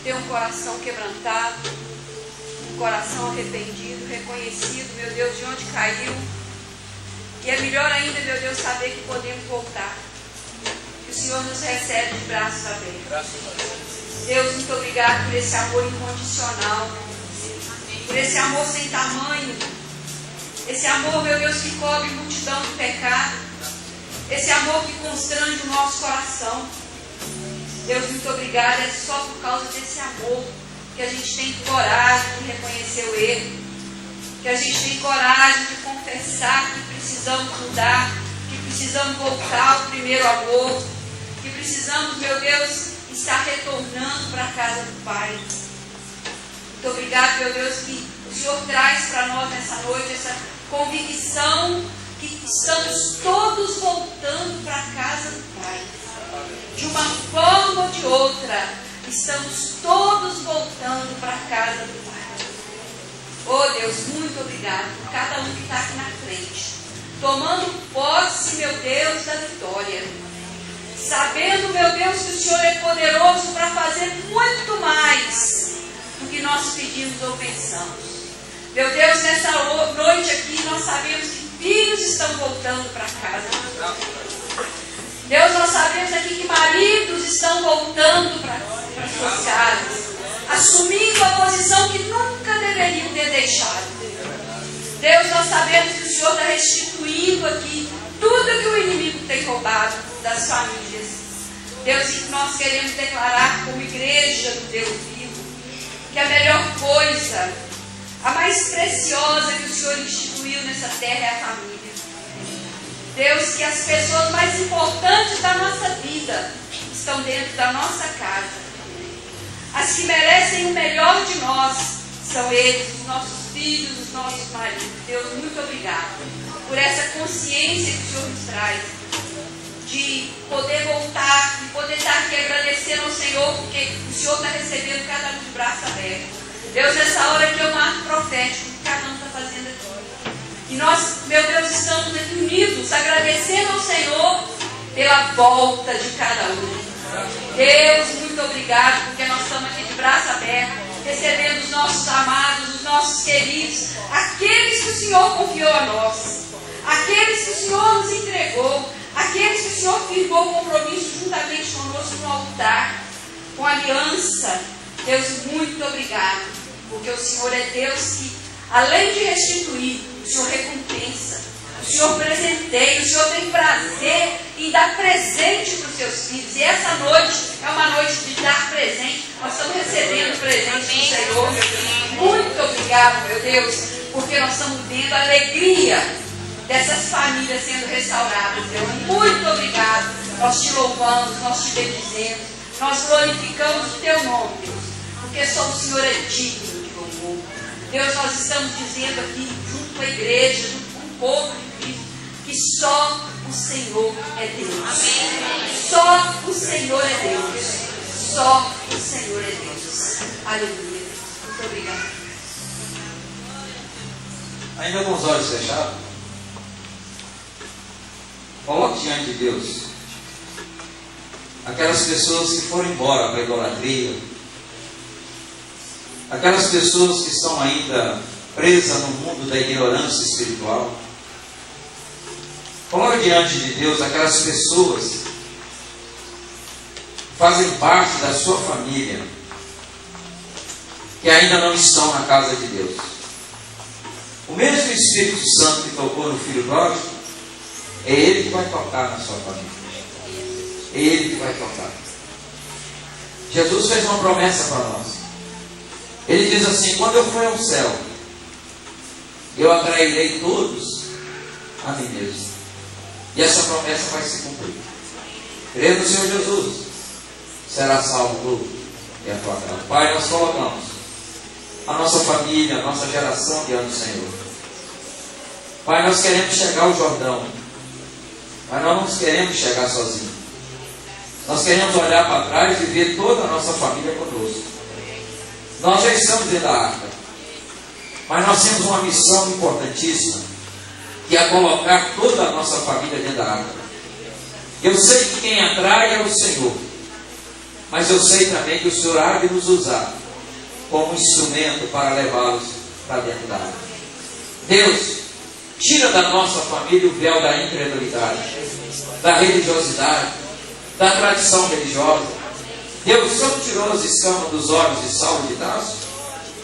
ter um coração quebrantado, um coração arrependido, reconhecido, meu Deus, de onde caiu. E é melhor ainda, meu Deus, saber que podemos voltar. Que o Senhor nos recebe de braços abertos. Deus, muito obrigado por esse amor incondicional, por esse amor sem tamanho, esse amor, meu Deus, que cobre multidão de pecado, esse amor que constrange o nosso coração. Deus, muito obrigado, é só por causa desse amor que a gente tem coragem de reconhecer o erro, que a gente tem coragem de confessar que precisamos mudar, que precisamos voltar ao primeiro amor, que precisamos, meu Deus, estar retornando para a casa do Pai. Muito obrigado, meu Deus, que o Senhor traz para nós nessa noite essa convicção que estamos todos voltando para a casa do Pai. De uma forma ou de outra, estamos todos voltando para a casa do Pai. Oh Deus, muito obrigado por cada um que está aqui na frente, tomando posse, meu Deus, da vitória. Sabendo, meu Deus, que o Senhor é poderoso para fazer muito mais do que nós pedimos ou pensamos. Meu Deus, nessa noite aqui, nós sabemos que filhos estão voltando para casa. Deus, nós sabemos aqui que maridos estão voltando para suas casas, assumindo a posição que nunca deveriam ter deixado. Deus, nós sabemos que o Senhor está restituindo aqui tudo que o inimigo tem roubado das famílias. Deus, e nós queremos declarar como igreja do Deus vivo, que a melhor coisa, a mais preciosa que o Senhor instituiu nessa terra é a família. Deus, que as pessoas mais importantes da nossa vida estão dentro da nossa casa. As que merecem o melhor de nós são eles, os nossos filhos, os nossos maridos. Deus, muito obrigado por essa consciência que o Senhor nos traz, de poder voltar, de poder estar aqui agradecendo ao Senhor, porque o Senhor está recebendo cada um de braço aberto. Deus, nessa hora aqui é um ato profético que cada um está fazendo aqui. E nós, meu Deus, estamos aqui unidos, agradecendo ao Senhor pela volta de cada um. Deus, muito obrigado, porque nós estamos aqui de braço aberto, recebendo os nossos amados, os nossos queridos, aqueles que o Senhor confiou a nós, aqueles que o Senhor nos entregou, aqueles que o Senhor firmou compromisso juntamente conosco no altar, com aliança. Deus, muito obrigado, porque o Senhor é Deus que, além de restituir, o Senhor recompensa, o Senhor presenteia, o Senhor tem prazer em dar presente para os seus filhos. E essa noite é uma noite de dar presente. Nós estamos recebendo presença do Senhor, meu Deus. Muito obrigado, meu Deus, porque nós estamos vendo a alegria dessas famílias sendo restauradas, Senhor. Muito obrigado. Nós te louvamos, nós te bendizemos, nós glorificamos o teu nome, Deus, porque só o Senhor é digno de louvor. Deus, nós estamos dizendo aqui, junto com a igreja, junto com o povo de Cristo, que só o Senhor é Deus. Só o Senhor é Deus. Só o Senhor é Deus. Aleluia. Muito obrigada. Ainda com os olhos fechados, coloque diante de Deus aquelas pessoas que foram embora para a idolatria, aquelas pessoas que estão ainda presas no mundo da ignorância espiritual. Coloque diante de Deus aquelas pessoas que fazem parte da sua família, que ainda não estão na casa de Deus. O mesmo Espírito Santo que tocou no filho pródigo, é Ele que vai tocar na sua família. É Ele que vai tocar. Jesus fez uma promessa para nós. Ele diz assim: quando eu for ao céu, eu atrairei todos a mim mesmo. E essa promessa vai se cumprir. Crê no Senhor Jesus, será salvo tu e a tua casa. Pai, nós colocamos a nossa família, a nossa geração diante do Senhor. Pai, nós queremos chegar ao Jordão, mas nós não queremos chegar sozinhos. Nós queremos olhar para trás e ver toda a nossa família conosco. Nós já estamos dentro da arca, mas nós temos uma missão importantíssima, que é colocar toda a nossa família dentro da arca. Eu sei que quem atrai é o Senhor, mas eu sei também que o Senhor há de nos usar como instrumento para levá-los para dentro da arca. Deus, tira da nossa família o véu da incredulidade, da religiosidade, da tradição religiosa. Deus, só tirou as escamas dos olhos de Saulo de Tarso.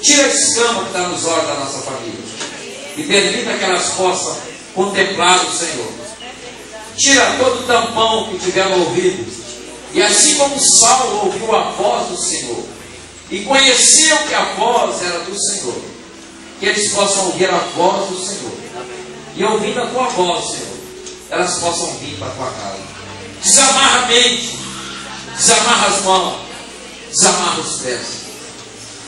Tira a escama que está nos olhos da nossa família e permita que elas possam contemplar o Senhor. Tira todo o tampão que tiver no ouvido, e assim como Saulo ouviu a voz do Senhor e conheceu que a voz era do Senhor, que eles possam ouvir a voz do Senhor, e ouvindo a tua voz, Senhor, elas possam vir para a tua casa. Desamarra a mente, desamarra as mãos, desamarra os pés.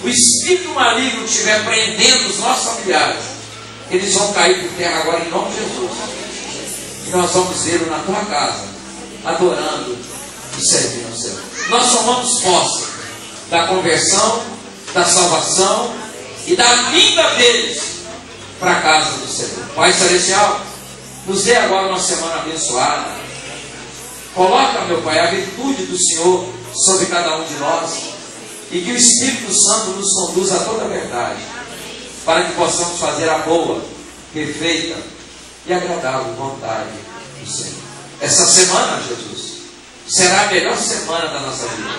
O espírito maligno que estiver prendendo os nossos familiares, eles vão cair por terra agora em nome de Jesus. E nós vamos vê-lo na tua casa, adorando e servindo ao Senhor. Nós tomamos posse da conversão, da salvação e da vinda deles para a casa do Senhor. Pai Celestial, nos dê agora uma semana abençoada. Coloca, meu Pai, a virtude do Senhor sobre cada um de nós, e que o Espírito Santo nos conduza a toda a verdade, para que possamos fazer a boa, perfeita e agradável vontade do Senhor. Essa semana, Jesus, será a melhor semana da nossa vida.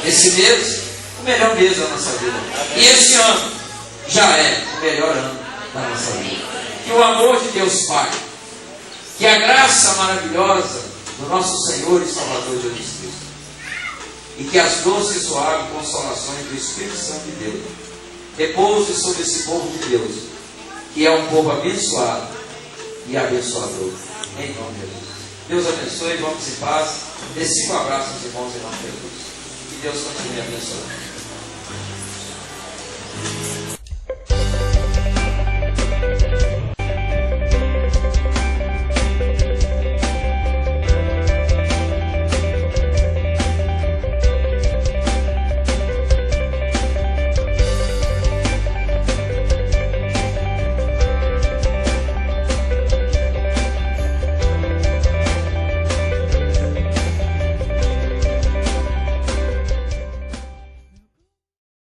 Esse mês, o melhor mês da nossa vida. E esse ano já é o melhor ano da nossa vida. Que o amor de Deus Pai, que a graça maravilhosa do nosso Senhor e Salvador Jesus Cristo, e que as doces e suaves consolações do Espírito Santo de Deus repouse sobre esse povo de Deus, que é um povo abençoado e abençoador, em nome de Jesus. Deus abençoe, vamos em paz. Dê 5 abraços aos irmãos em nome de Jesus. Que Deus continue abençoando.